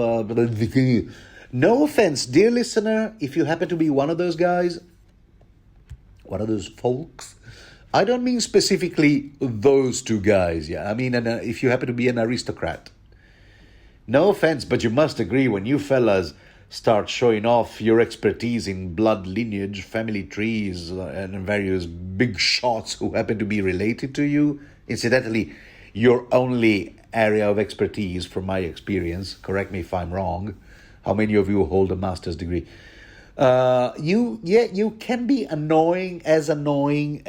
No offense, dear listener, if you happen to be one of those guys, one of those folks, I don't mean specifically those two guys, yeah. I mean, if you happen to be an aristocrat. No offense, but you must agree, when you fellas start showing off your expertise in blood lineage, family trees, and various big shots who happen to be related to you. Incidentally, your only area of expertise, from my experience, correct me if I'm wrong, how many of you hold a master's degree? You can be annoying as Lady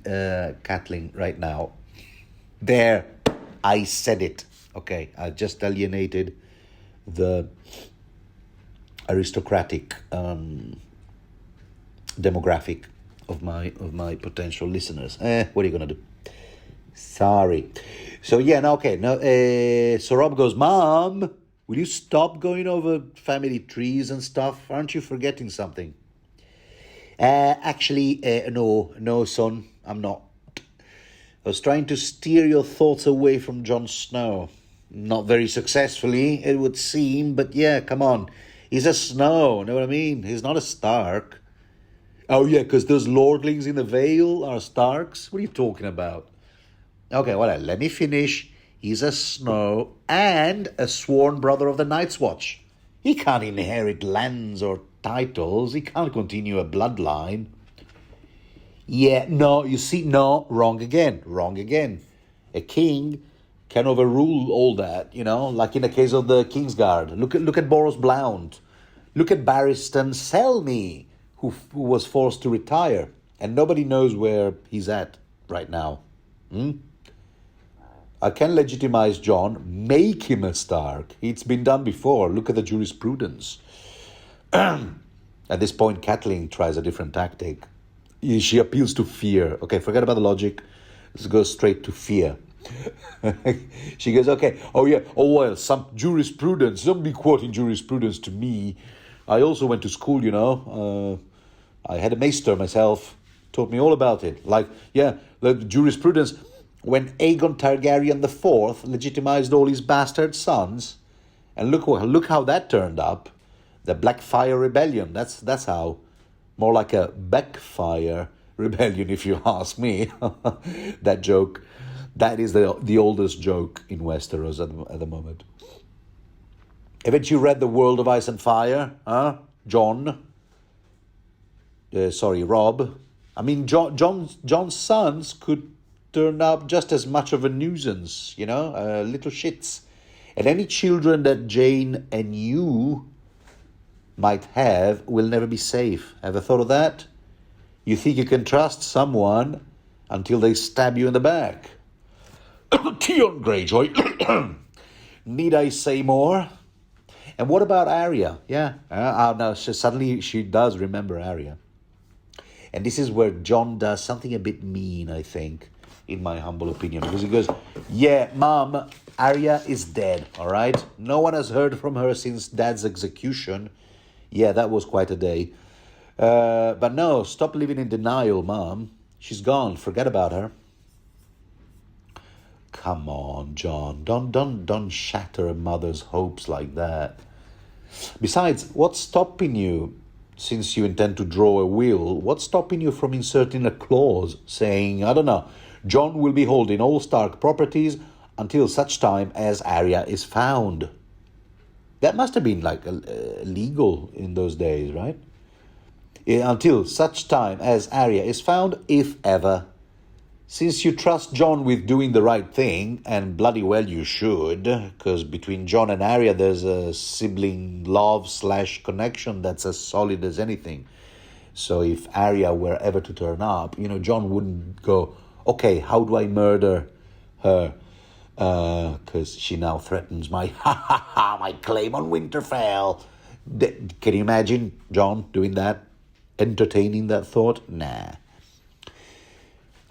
Catelyn right now. There, I said it. Okay, I just alienated the aristocratic demographic of my potential listeners. What are you gonna do? Sorry. So yeah, no, okay. No, so Rob goes, Mom, will you stop going over family trees and stuff? Aren't you forgetting something? Actually, no, son, I'm not. I was trying to steer your thoughts away from Jon Snow. Not very successfully, it would seem, but yeah, come on. He's a Snow, know what I mean? He's not a Stark. Oh yeah, because those lordlings in the Vale are Starks? What are you talking about? Okay, well, let me finish. He's a Snow and a sworn brother of the Night's Watch. He can't inherit lands or titles. He can't continue a bloodline. Yeah, no, you see, no, wrong again. A king can overrule all that, you know, like in the case of the Kingsguard. Look at Boros Blount. Look at Barristan Selmy, who was forced to retire, and nobody knows where he's at right now. I can legitimize Jon, make him a Stark. It's been done before. Look at the jurisprudence. At this point, Catelyn tries a different tactic. She appeals to fear. Okay, forget about the logic. Let's go straight to fear. She goes, okay, well, some jurisprudence. Don't be quoting jurisprudence to me. I also went to school, you know. I had a maester myself. Taught me all about it. Like, yeah, the jurisprudence, when Aegon Targaryen IV legitimized all his bastard sons, and look how that turned up. The Blackfire Rebellion, that's how. More like a backfire rebellion, if you ask me. That joke. That is the oldest joke in Westeros at the moment. Haven't you read The World of Ice and Fire, huh, John? Rob. I mean, John's sons could turn up just as much of a nuisance, little shits. And any children that Jane and you might have will never be safe. Ever thought of that? You think you can trust someone until they stab you in the back. Tion Greyjoy. Need I say more? And what about Arya? Yeah. Now suddenly she does remember Arya. And this is where John does something a bit mean, I think, in my humble opinion. Because he goes, yeah, Mom, Arya is dead, all right? No one has heard from her since Dad's execution. Yeah, that was quite a day. But no, stop living in denial, Mom. She's gone. Forget about her. Come on, John. Don't shatter a mother's hopes like that. Besides, what's stopping you, since you intend to draw a will, what's stopping you from inserting a clause saying, I don't know, John will be holding all Stark properties until such time as Arya is found? That must have been like legal in those days, right? Until such time as Arya is found, if ever. Since you trust John with doing the right thing, and bloody well you should, because between John and Arya there's a sibling love/connection that's as solid as anything. So if Arya were ever to turn up, John wouldn't go, okay, how do I murder her? Because she now threatens my my claim on Winterfell. Can you imagine John doing that? Entertaining that thought? Nah.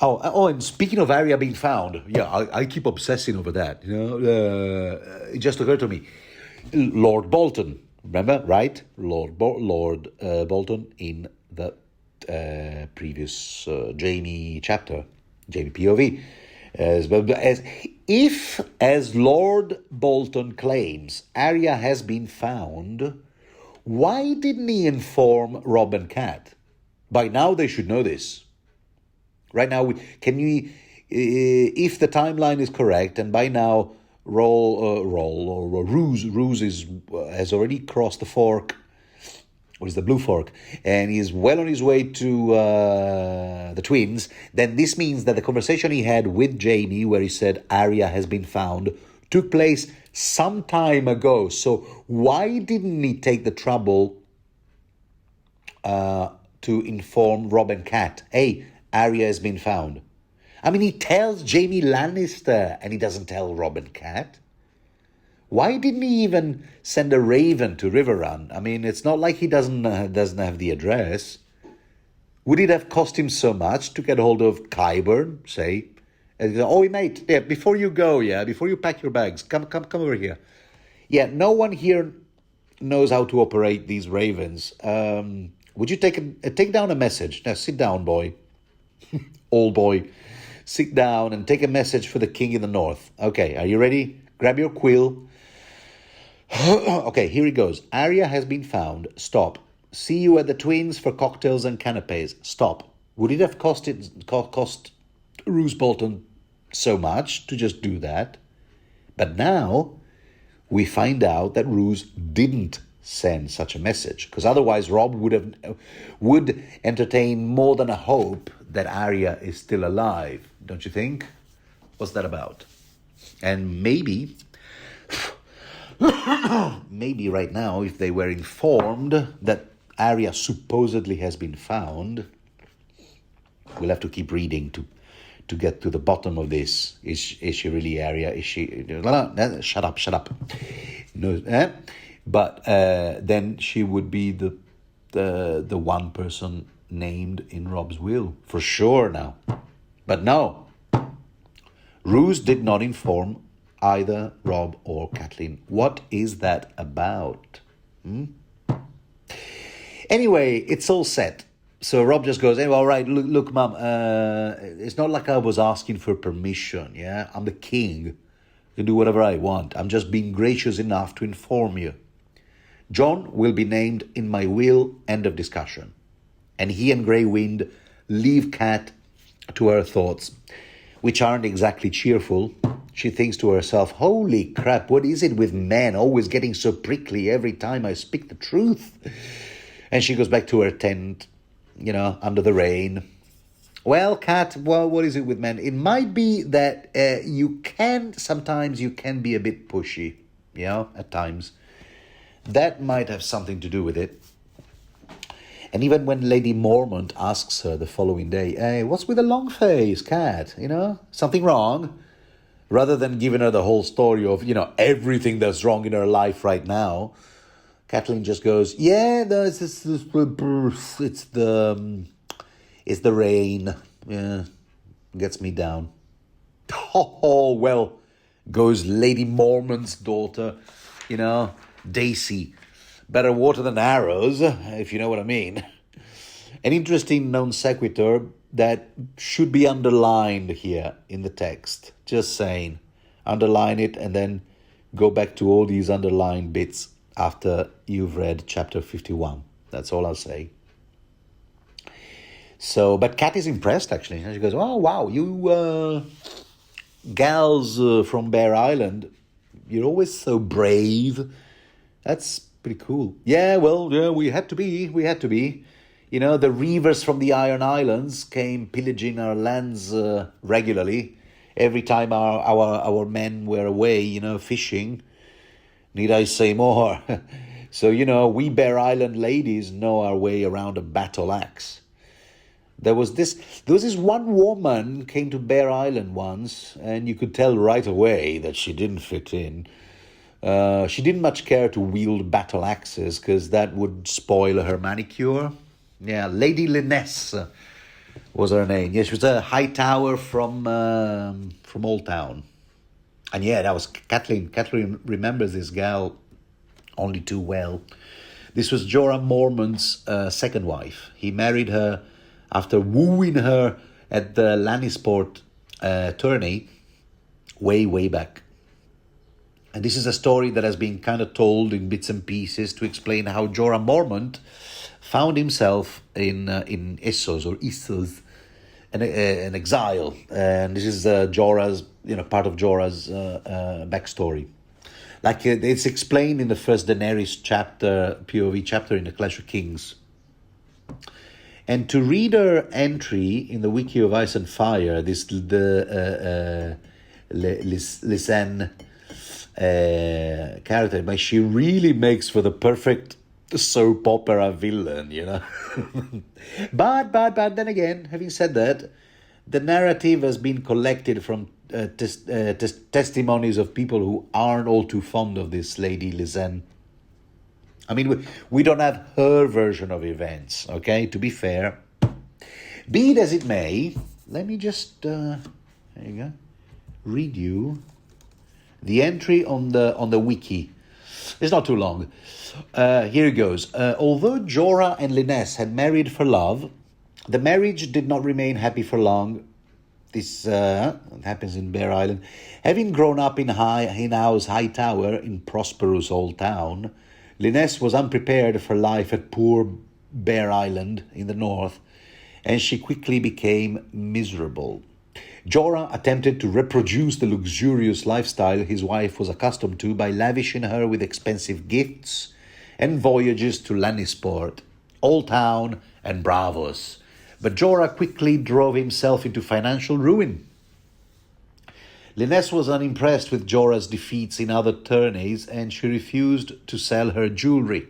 Oh, and speaking of Arya being found, yeah, I keep obsessing over that. It just occurred to me, Lord Bolton, remember, right? Lord Bolton in the previous Jaime chapter, Jaime POV, as Lord Bolton claims, Arya has been found. Why didn't he inform Robb and Cat? By now they should know this. Right now, if the timeline is correct, and by now Roose has already crossed the fork, what is the blue fork, and is well on his way to the twins, then this means that the conversation he had with Jaime, where he said Arya has been found, took place some time ago. So why didn't he take the trouble to inform Robb and Cat, hey, Arya has been found? I mean, he tells Jaime Lannister and he doesn't tell Robb and Cat. Why didn't he even send a raven to Riverrun? I mean, it's not like he doesn't have the address. Would it have cost him so much to get hold of Qyburn, say? And go, oh, mate, yeah, before you go, before you pack your bags, come over here. Yeah, no one here knows how to operate these ravens. Would you take down a message? Now, sit down, boy. Old boy, sit down and take a message for the king in the north. Okay, are you ready? Grab your quill. Okay, here it goes. Arya has been found. Stop. See you at the twins for cocktails and canapes. Stop. Would it have cost Roose Bolton so much to just do that? But now we find out that Roose didn't send such a message, because otherwise Robb would entertain more than a hope that Arya is still alive, don't you think? What's that about? And maybe right now, if they were informed that Arya supposedly has been found, we'll have to keep reading to get to the bottom of this. Is she really Arya? Is she? Shut up. No, but then she would be the one person named in Robb's will for sure now. But no, Roose did not inform either Robb or Catelyn. What is that about? Anyway, it's all set. So Robb just goes, hey, all right, look, Mum, it's not like I was asking for permission, yeah? I'm the king. I can do whatever I want. I'm just being gracious enough to inform you. Jon will be named in my will, end of discussion. And he and Grey Wind leave Cat to her thoughts. which aren't exactly cheerful. She thinks to herself, holy crap, what is it with men always getting so prickly every time I speak the truth? And she goes back to her tent, under the rain. Well, Kat, what is it with men? It might be that sometimes you can be a bit pushy, at times. That might have something to do with it. And even when Lady Mormont asks her the following day, hey, what's with the long face, Kat? Something wrong? Rather than giving her the whole story of, everything that's wrong in her life right now, Catelyn just goes, yeah, it's the rain. Yeah, gets me down. Oh, well, goes Lady Mormont's daughter, Daisy. Better water than arrows, if you know what I mean. An interesting non sequitur that should be underlined here in the text. Just saying. Underline it and then go back to all these underlined bits after you've read chapter 51. That's all I'll say. So, but Kat is impressed, actually. And she goes, oh, wow, you gals from Bear Island, you're always so brave. That's pretty cool. Yeah, we had to be. The reavers from the Iron Islands came pillaging our lands regularly. Every time our men were away, fishing. Need I say more? So, we Bear Island ladies know our way around a battle axe. There was this one woman came to Bear Island once, and you could tell right away that she didn't fit in. She didn't much care to wield battle axes because that would spoil her manicure. Yeah, Lady Liness was her name. Yeah, she was a high tower from Old Town. And yeah, that was Catelyn. Catelyn remembers this gal only too well. This was Jorah Mormont's second wife. He married her after wooing her at the Lannisport tourney way back. And this is a story that has been kind of told in bits and pieces to explain how Jorah Mormont found himself in ASOS or ASOS, an exile. And this is Jorah's, part of Jorah's backstory. Like it's explained in the first Daenerys chapter, POV chapter in the Clash of Kings. And to read her entry in the Wiki of Ice and Fire, Lysanne character, but she really makes for the perfect soap opera villain, But then again, having said that, the narrative has been collected from testimonies of people who aren't all too fond of this Lady Lysanne. I mean, we don't have her version of events, okay? To be fair. Be it as it may, let me just read you the entry on the wiki. It's not too long. Here it goes. Although Jorah and Liness had married for love, the marriage did not remain happy for long. This happens in Bear Island. Having grown up in House High Tower in prosperous Old Town, Liness was unprepared for life at poor Bear Island in the north, and she quickly became miserable. Jorah attempted to reproduce the luxurious lifestyle his wife was accustomed to by lavishing her with expensive gifts and voyages to Lannisport, Old Town, and Braavos. But Jorah quickly drove himself into financial ruin. Liness was unimpressed with Jorah's defeats in other tourneys, and she refused to sell her jewelry.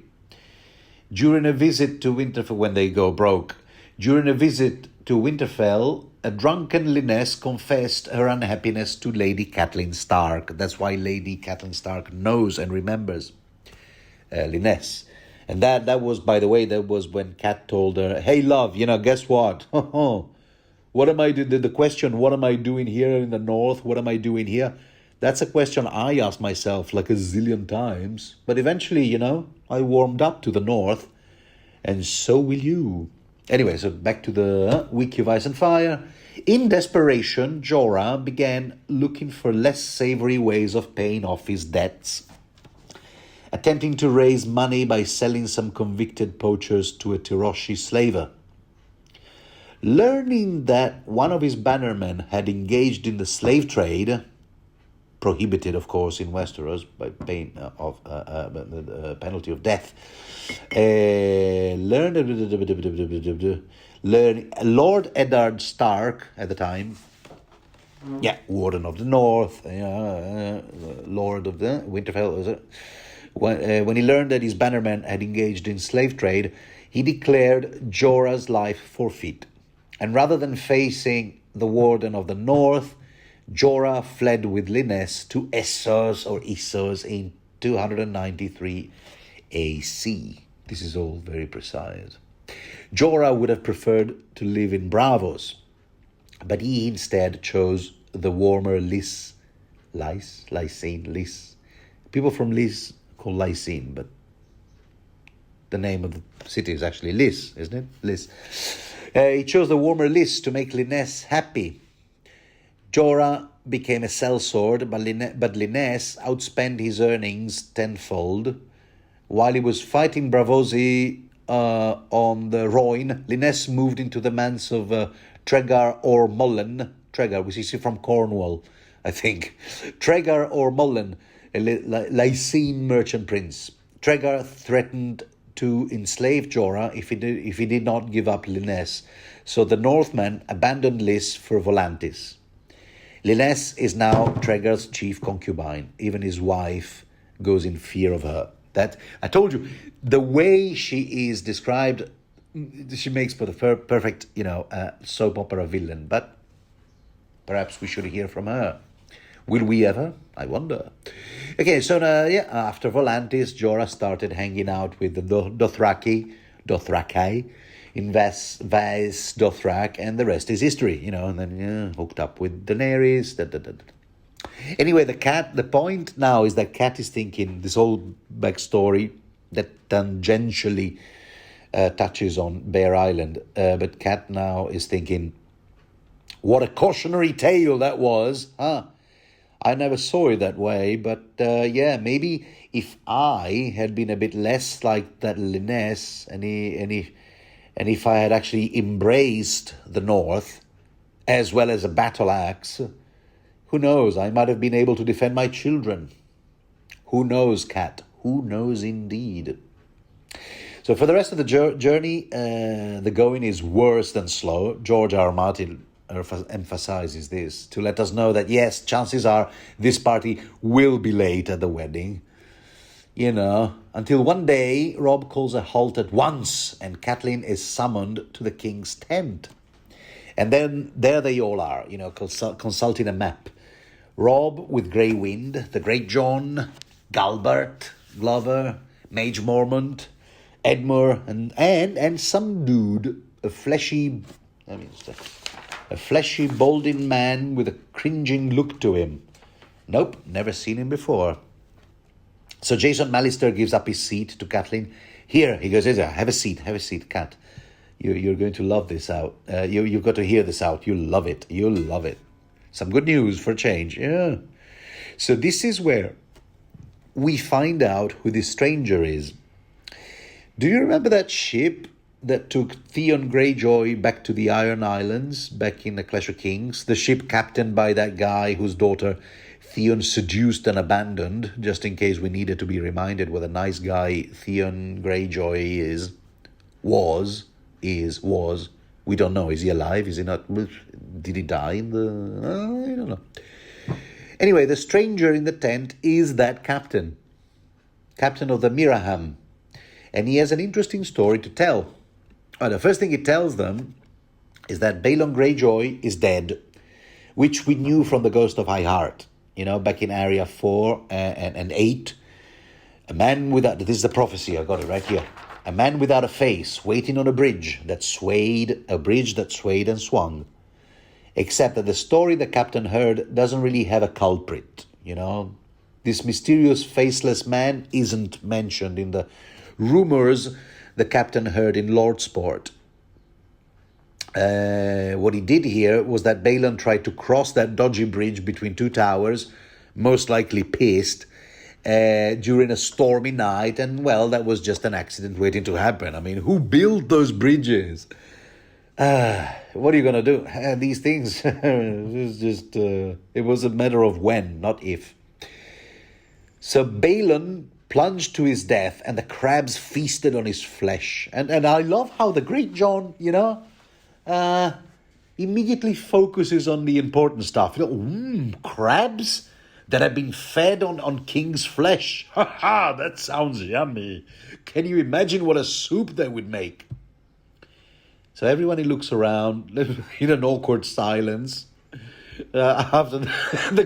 During a visit to Winterfell, when they go broke, during a visit to Winterfell, a drunken Liness confessed her unhappiness to Lady Catelyn Stark. That's why Lady Catelyn Stark knows and remembers Liness. And that was, by the way, that was when Cat told her, hey, love, guess what? What am I doing? The question, what am I doing here in the north? What am I doing here? That's a question I asked myself like a zillion times. But eventually, I warmed up to the north. And so will you. Anyway, so back to the Wiki of Ice and Fire. In desperation, Jorah began looking for less savory ways of paying off his debts, attempting to raise money by selling some convicted poachers to a Tiroshi slaver. Learning that one of his bannermen had engaged in the slave trade, prohibited, of course, in Westeros by pain of the penalty of death, Lord Eddard Stark at the time, Warden of the North, Lord of the Winterfell, was it? When he learned that his bannermen had engaged in slave trade, he declared Jorah's life forfeit. And rather than facing the Warden of the North, Jorah fled with Linnes to Essos or Issos in 293 AC. This is all very precise. Jorah would have preferred to live in Braavos, but he instead chose the warmer Lys. People from Lys call Lysine, but the name of the city is actually Lys, isn't it? Lys. He chose the warmer Lys to make Linnes happy. Jorah became a sellsword, but Linnes outspent his earnings tenfold. While he was fighting Braavosi on the Rhoyne, Linnes moved into the manse of Tregar or Mullen. Tregar, which is from Cornwall, I think. Tregar or Mullen, a Lysine merchant prince. Tregar threatened to enslave Jorah if he did not give up Linnes, so the Northmen abandoned Lys for Volantis. Linnes is now Tregar's chief concubine. Even his wife goes in fear of her. That I told you, the way she is described, she makes for the perfect, soap opera villain. But perhaps we should hear from her. Will we ever? I wonder. Okay, so after Volantis, Jorah started hanging out with the Dothraki in Vaes Dothrak, and the rest is history, and then hooked up with Daenerys. Anyway, the point now is that Cat is thinking this whole backstory that tangentially touches on Bear Island, but Cat now is thinking, what a cautionary tale that was, huh? I never saw it that way, but maybe if I had been a bit less like that Linnes, and if I had actually embraced the North, as well as a battle axe, who knows, I might have been able to defend my children. Who knows, Cat? Who knows indeed? So for the rest of the journey, the going is worse than slow. George R. R. Martin emphasizes this to let us know that, yes, chances are this party will be late at the wedding. Until one day, Robb calls a halt at once and Catelyn is summoned to the king's tent. And then there they all are, consulting a map. Robb with Grey Wind, the Great John, Galbert, Glover, Mage Mormont, Edmure, and some dude, a fleshy, balding man with a cringing look to him. Nope, never seen him before. So Jason Mallister gives up his seat to Catelyn. Here, he goes, have a seat, Cat. You're going to love this out. You've got to hear this out. You'll love it. Some good news for a change. Yeah. So this is where we find out who this stranger is. Do you remember that ship that took Theon Greyjoy back to the Iron Islands back in the Clash of Kings? The ship captained by that guy whose daughter Theon seduced and abandoned, just in case we needed to be reminded what a nice guy Theon Greyjoy was. We don't know. Is he alive? Is he not? Did he die in the... I don't know. Anyway, the stranger in the tent is that captain of the Miraham. And he has an interesting story to tell. The first thing he tells them is that Balon Greyjoy is dead, which we knew from the Ghost of High Heart, back in Area 4 and 8. A man without... This is the prophecy, I got it right here. A man without a face, waiting on a bridge that swayed and swung. Except that the story the captain heard doesn't really have a culprit, This mysterious faceless man isn't mentioned in the rumors the captain heard in Lordsport. What he did hear was that Balon tried to cross that dodgy bridge between two towers, most likely pissed, during a stormy night, and, well, that was just an accident waiting to happen. I mean, who built those bridges? What are you going to do? These things, it's just, it was a matter of when, not if. So Balon plunged to his death, and the crabs feasted on his flesh. And I love how the great John, immediately focuses on the important stuff. Crabs that have been fed on king's flesh. Ha ha, that sounds yummy. Can you imagine what a soup they would make? So everyone looks around in an awkward silence after the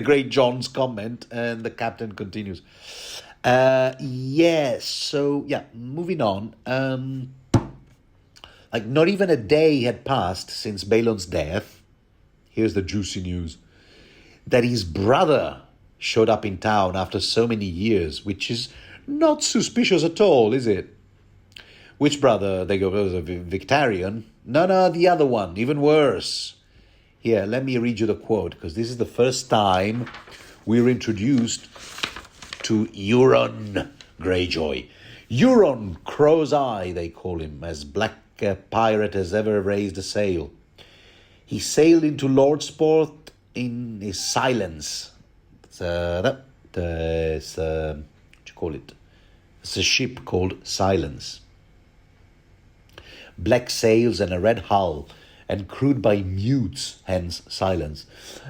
great John's comment, and the captain continues. Moving on. Not even a day had passed since Balon's death. Here's the juicy news. That his brother showed up in town after so many years, which is not suspicious at all, is it? Which brother? They go, was a Victarion? No, the other one, even worse. Here, let me read you the quote, because this is the first time we're introduced to Euron Greyjoy. Euron Crow's Eye, they call him, as black a pirate as ever raised a sail. He sailed into Lordsport in his silence. What do you call it? It's a ship called Silence. Black sails and a red hull, and crewed by mutes, hence Silence.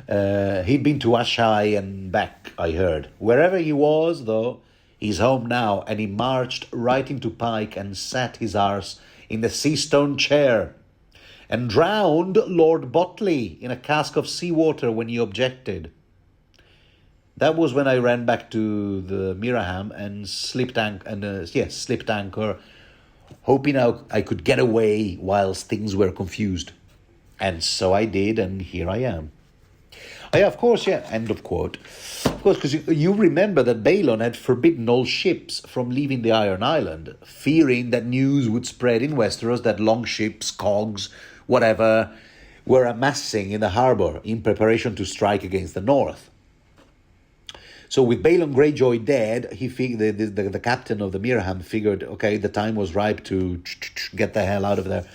He'd been to Ashai and back, I heard. Wherever he was, though, he's home now, and he marched right into Pike and sat his arse in the sea-stone chair, and drowned Lord Botley in a cask of seawater when he objected. That was when I ran back to the Miraham and slipped anchor, hoping I could get away whilst things were confused. And so I did, and here I am. Of course, end of quote. Of course, because you remember that Balon had forbidden all ships from leaving the Iron Island, fearing that news would spread in Westeros that longships, cogs, whatever, were amassing in the harbour in preparation to strike against the north. So with Balon Greyjoy dead, the captain of the Miraham figured, okay, the time was ripe to get the hell out of there.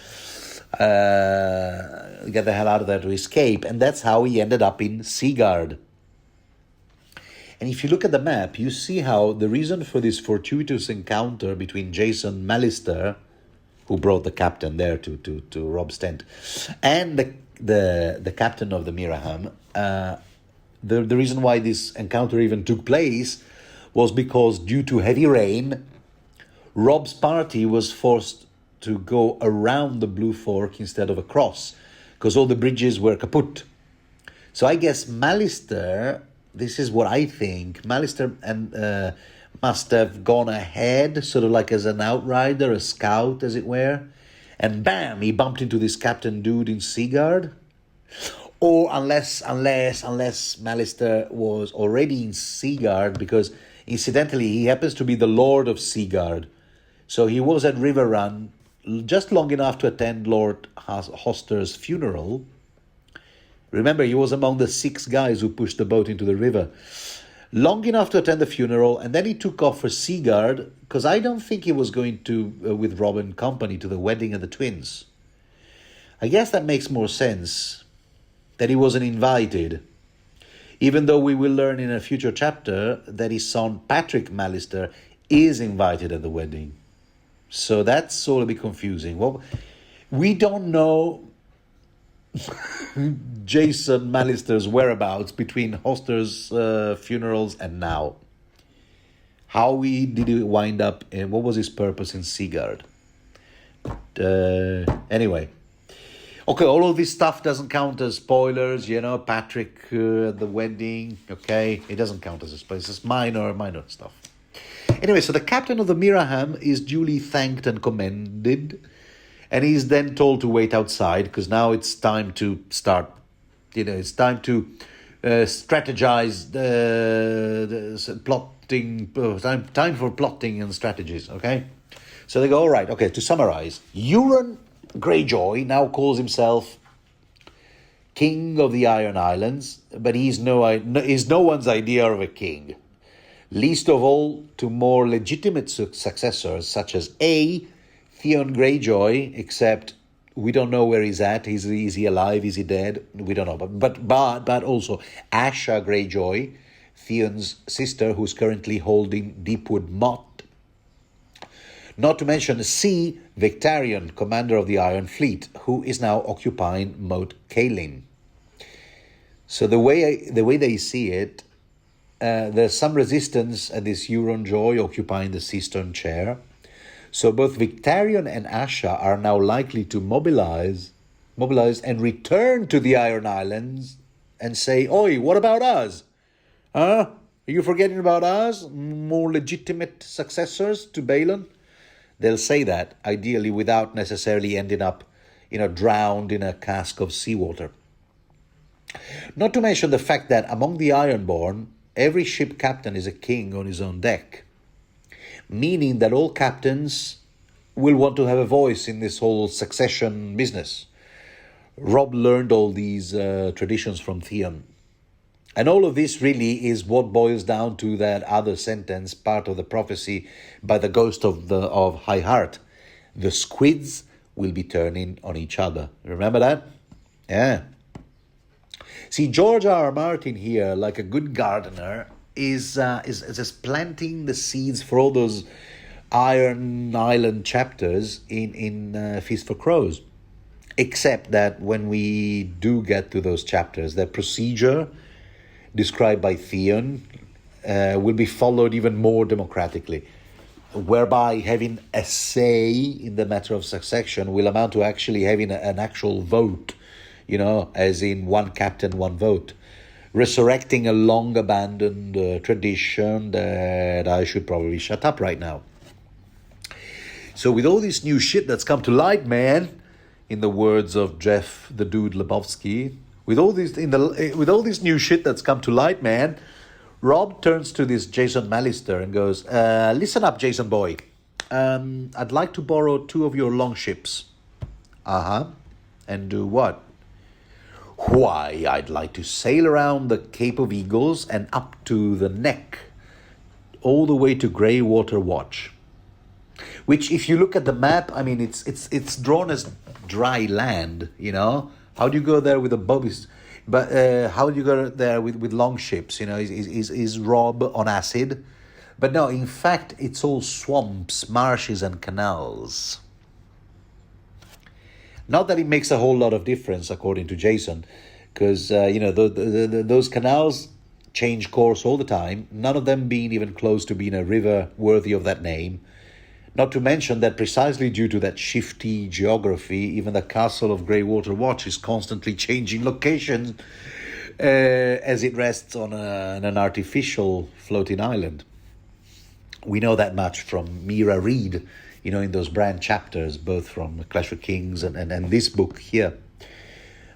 To escape, and that's how he ended up in Seaguard. And if you look at the map, you see how the reason for this fortuitous encounter between Jason Mallister, who brought the captain there to rob Stent, and the captain of the Miraham, the reason why this encounter even took place was because due to heavy rain, Rob's party was forced to go around the Blue Fork instead of across, because all the bridges were kaput. So I guess Mallister, this is what I think, Mallister must have gone ahead, sort of like as an outrider, a scout, as it were, and bam, he bumped into this captain dude in Seaguard. Or unless Mallister was already in Seaguard, because incidentally, he happens to be the Lord of Seaguard. So he was at River Run just long enough to attend Lord Hoster's funeral. Remember, he was among the 6 guys who pushed the boat into the river. Long enough to attend the funeral, and then he took off for Seaguard, because I don't think he was going to, with Rob and company, to the wedding of the twins. I guess that makes more sense, that he wasn't invited. Even though we will learn in a future chapter that his son Patrick Mallister is invited at the wedding. So that's all a bit confusing. Well, we don't know Jason Mallister's whereabouts between Hoster's funerals and now. How did he wind up, and what was his purpose in Seaguard? Anyway. Okay, all of this stuff doesn't count as spoilers, Patrick at the wedding, okay? It doesn't count as a spoiler. It's just minor stuff. Anyway, so the captain of the Miraham is duly thanked and commended, and he's then told to wait outside, because now it's time to start, it's time to strategize, plotting, time for plotting and strategies, okay? So they go, all right, okay, to summarize, Euron Greyjoy now calls himself King of the Iron Islands, but he's no one's idea of a king. Least of all to more legitimate successors such as A. Theon Greyjoy, except We don't know where he's at. Is he alive? Is he dead? We don't know. But also Asha Greyjoy, Theon's sister, who's currently holding Deepwood Motte. Not to mention C. Victarion, commander of the Iron Fleet, who is now occupying Moat Cailin. So the way they see it, there's some resistance at this Euron Joy occupying the Seastone chair. So both Victarion and Asha are now likely to mobilize and return to the Iron Islands and say, "Oi, what about us? Huh? Are you forgetting about us? More legitimate successors to Balon?" They'll say that, ideally without necessarily ending up, drowned in a cask of seawater. Not to mention the fact that among the Ironborn, every ship captain is a king on his own deck, meaning that all captains will want to have a voice in this whole succession business. Robb learned all these traditions from Theon. And all of this really is what boils down to that other sentence, part of the prophecy by the ghost of High Heart. The squids will be turning on each other. Remember that? Yeah. See, George R. Martin here, like a good gardener, is just planting the seeds for all those Iron Island chapters in Feast for Crows. Except that when we do get to those chapters, the procedure described by Theon will be followed even more democratically, whereby having a say in the matter of succession will amount to actually having an actual vote, as in one captain, one vote, resurrecting a long-abandoned tradition that I should probably shut up right now. So with all this new shit that's come to light, man, in the words of Jeff the Dude Lebowski, with all this new shit that's come to light, man, Robb turns to this Jason Mallister and goes, "Listen up, Jason boy. I'd like to borrow 2 of your longships." Uh-huh. And do what? "Why, I'd like to sail around the Cape of Eagles and up to the Neck, all the way to Greywater Watch." Which, if you look at the map, I mean, it's drawn as dry land, How do you go there with a bobbies? But how do you go there with long ships? Is Robb on acid? But no, in fact, it's all swamps, marshes, and canals. Not that it makes a whole lot of difference, according to Jason, because those canals change course all the time. None of them being even close to being a river worthy of that name. Not to mention that precisely due to that shifty geography, even the castle of Greywater Watch is constantly changing location as it rests on an artificial floating island. We know that much from Mira Reed, in those brand chapters, both from Clash of Kings and this book here.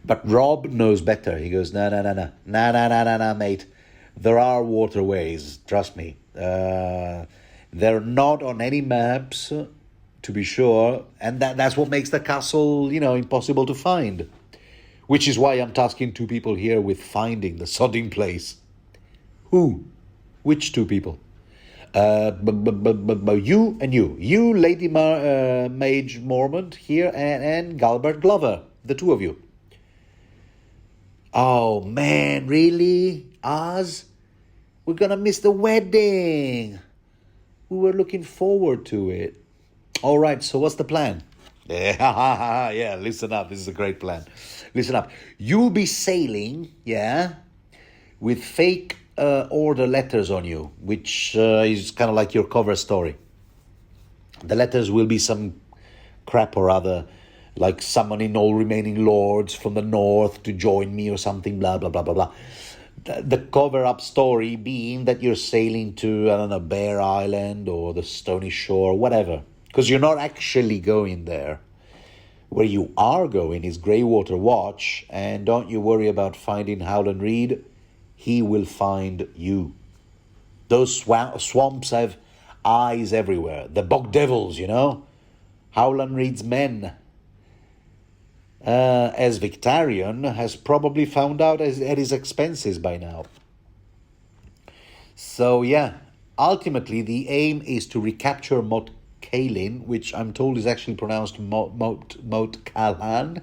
But Robb knows better. He goes, no, mate. There are waterways, trust me. They're not on any maps, to be sure, and that's what makes the castle, impossible to find. Which is why I'm tasking 2 people here with finding the sodding place. Who? Which 2 people? You and you. You, Lady Mage Mormont here, and Galbert Glover, the 2 of you. Oh, man, really? Us? We're gonna miss the wedding. We were looking forward to it. All right, so what's the plan? Yeah, listen up. This is a great plan. Listen up. You'll be sailing, with fake order letters on you, which is kind of like your cover story. The letters will be some crap or other, like summoning all remaining lords from the north to join me or something, blah, blah, blah, blah, blah. The cover-up story being that you're sailing to, I don't know, Bear Island or the Stony Shore, whatever. Because you're not actually going there. Where you are going is Greywater Watch, and don't you worry about finding Howland Reed. He will find you. Those swamps have eyes everywhere. The bog devils, Howland Reed's men. As Victarion has probably found out at his expenses by now. So ultimately the aim is to recapture Moat Catelyn, which I'm told is actually pronounced Moat Caillan,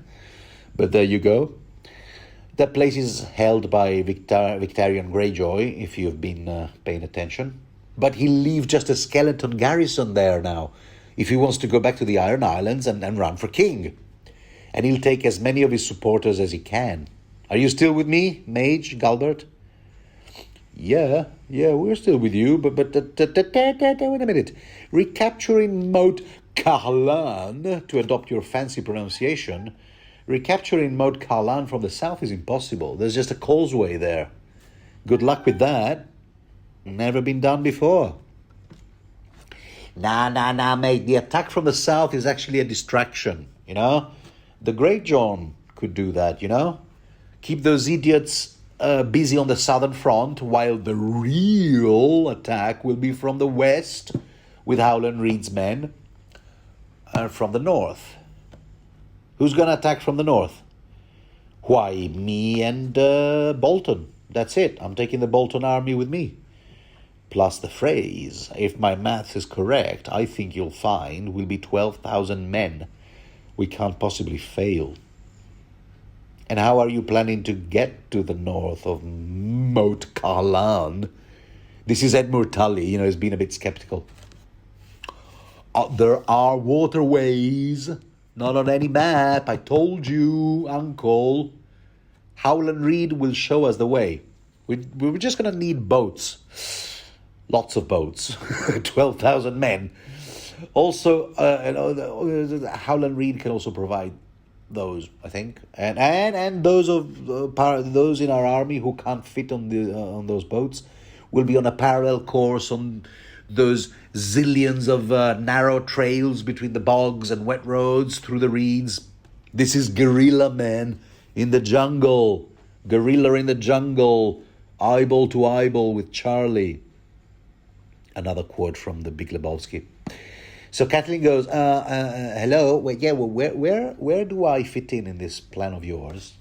but there you go. That place is held by Victarion Greyjoy, if you've been paying attention. But he'll leave just a skeleton garrison there now, if he wants to go back to the Iron Islands and run for king. And he'll take as many of his supporters as he can. Are you still with me, Mage Galbert? Yeah, we're still with you, but wait a minute. Recapturing Moat Caillan, to adopt your fancy pronunciation, recapturing Moat Caillan from the south is impossible. There's just a causeway there. Good luck with that. Never been done before. Nah, mate. The attack from the south is actually a distraction, you know? The Greyjoy could do that, you know? Keep those idiots busy on the southern front, while the real attack will be from the west with Howland Reed's men from the north. Who's going to attack from the north? Why, me and Bolton. That's it. I'm taking the Bolton army with me. Plus the phrase, if my math is correct, I think you'll find will be 12,000 men. We can't possibly fail. And how are you planning to get to the north of Moat Caillan? This is Edmure Tully, he's been a bit skeptical. There are waterways, not on any map. I told you, Uncle. Howland Reed will show us the way. We're just going to need boats. Lots of boats. 12,000 men. Also, Howland Reed can also provide those, I think, and those those in our army who can't fit on those boats will be on a parallel course on those zillions of narrow trails between the bogs and wet roads through the reeds. This is guerrilla, man, in the jungle. Guerrilla in the jungle, eyeball to eyeball with Charlie. Another quote from the Big Lebowski. So Catelyn goes, hello, where do I fit in this plan of yours?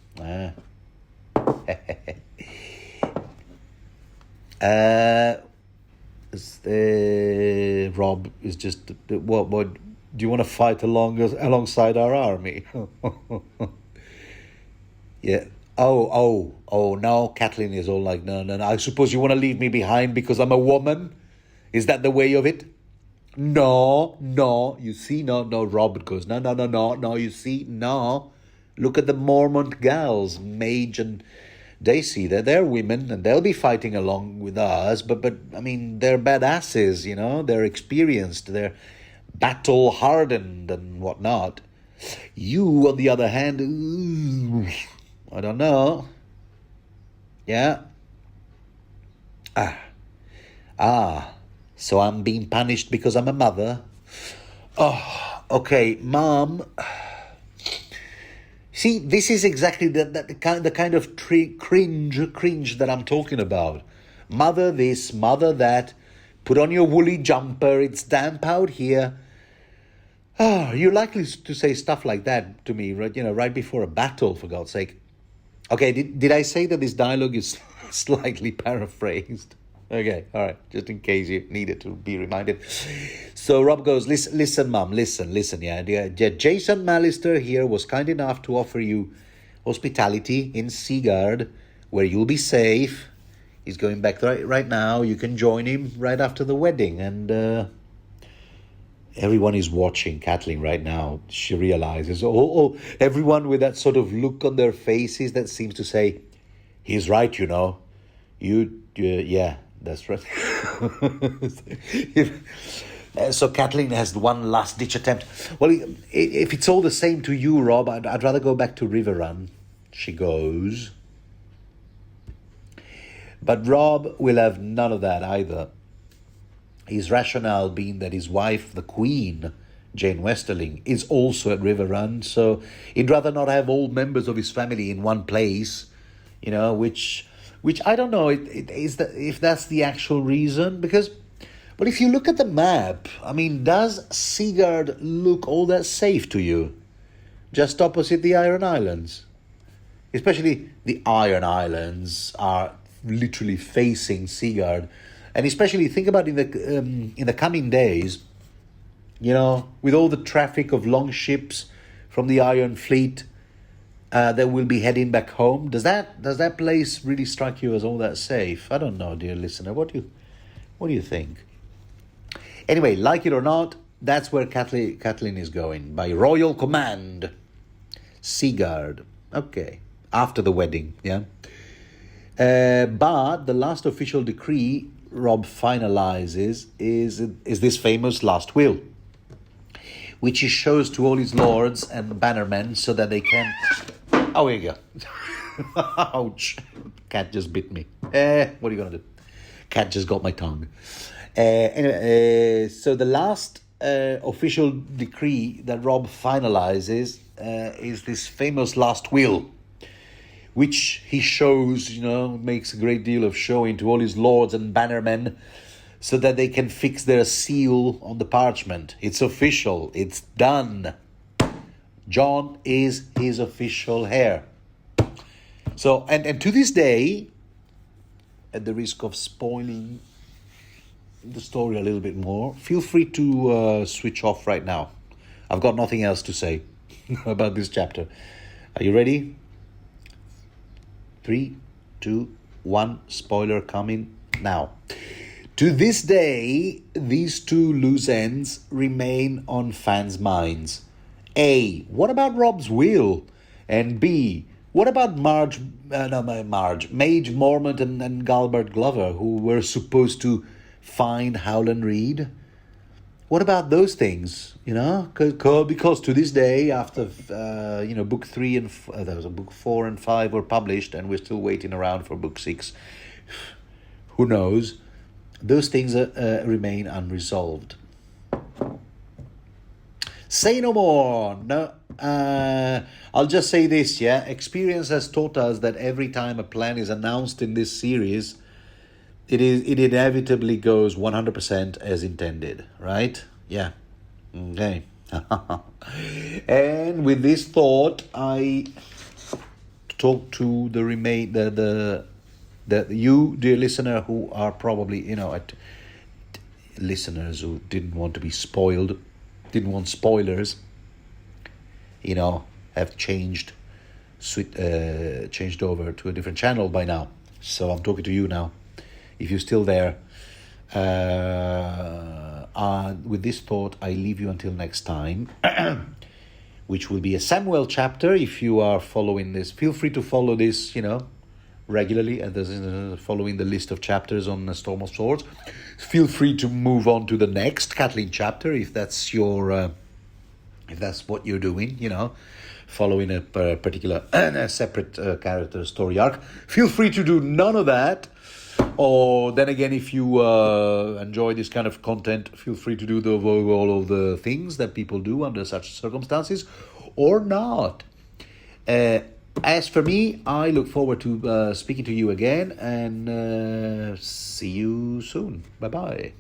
Rob is just, what, do you want to fight alongside our army? Yeah. Oh, no, Catelyn is all like, no, I suppose you want to leave me behind because I'm a woman? Is that the way of it? No, you see, no, Robert goes, no, you see, no. Look at the Mormont gals, Mage and Daisy, they're women, and they'll be fighting along with us, but I mean, they're badasses, they're experienced, they're battle-hardened and whatnot. You, on the other hand, I don't know. Yeah. So I'm being punished because I'm a mother? Oh, okay, Mom. See, this is exactly the kind of cringe that I'm talking about. Mother this, mother that. Put on your woolly jumper. It's damp out here. Oh, you're likely to say stuff like that to me, right before a battle, for God's sake. Okay, did I say that this dialogue is slightly paraphrased? Okay, all right, just in case you needed to be reminded. So Rob goes, listen, Mom, listen, yeah. Jason Mallister here was kind enough to offer you hospitality in Seaguard, where you'll be safe. He's going back right now. You can join him right after the wedding. And everyone is watching Catelyn right now. She realizes, everyone with that sort of look on their faces that seems to say, he's right, yeah. That's right. So Catelyn has one last-ditch attempt. Well, if it's all the same to you, Rob, I'd rather go back to Riverrun. She goes. But Rob will have none of that either. His rationale being that his wife, the Queen, Jane Westerling, is also at Riverrun, so he'd rather not have all members of his family in one place, which I don't know if that's the actual reason, because, but if you look at the map, I mean, does Seaguard look all that safe to you? Just opposite the Iron Islands. Especially the Iron Islands are literally facing Seaguard. And especially think about in the coming days, with all the traffic of long ships from the Iron Fleet that will be heading back home. Does that place really strike you as all that safe? I don't know, dear listener. What do you think? Anyway, like it or not, that's where Catelyn is going, by royal command. Seaguard. Okay. After the wedding, yeah. But the last official decree Robb finalizes is this famous last will, which he shows to all his lords and bannermen so that they can... Oh, here you go. Ouch. Cat just bit me. What are you going to do? Cat just got my tongue. Anyway, so the last official decree that Robb finalizes is this famous last will, which he shows, makes a great deal of showing to all his lords and bannermen so that they can fix their seal on the parchment. It's official. It's done. Jon is his official heir. So, and to this day, at the risk of spoiling the story a little bit more, feel free to switch off right now. I've got nothing else to say about this chapter. Are you ready? 3, 2, 1, spoiler coming now. To this day, these two loose ends remain on fans' minds. A. What about Robb's will? And B. What about Mage Mormont and Galbert Glover, who were supposed to find Howland Reed? What about those things? Because to this day, after book 3 and there was a book 4 and 5 were published, and we're still waiting around for book 6. Who knows? Those things remain unresolved. Say no more. No, I'll just say this. Yeah, experience has taught us that every time a plan is announced in this series, it inevitably goes 100% as intended, right? Yeah. Okay. And with this thought, I talk to the you, dear listener, who are probably listeners who didn't want to be spoiled, didn't want spoilers. Have changed over to a different channel by now. So I'm talking to you now. If you're still there, with this thought, I leave you until next time, which will be a Samuel chapter. If you are following this, feel free to follow this, regularly, and following the list of chapters on the Storm of Swords. Feel free to move on to the next Catelyn chapter if that's your, if that's what you're doing, following a particular separate character story arc. Feel free to do none of that. Or then again, if you enjoy this kind of content, feel free to do all of the things that people do under such circumstances, or not. As for me, I look forward to speaking to you again, and see you soon. Bye-bye.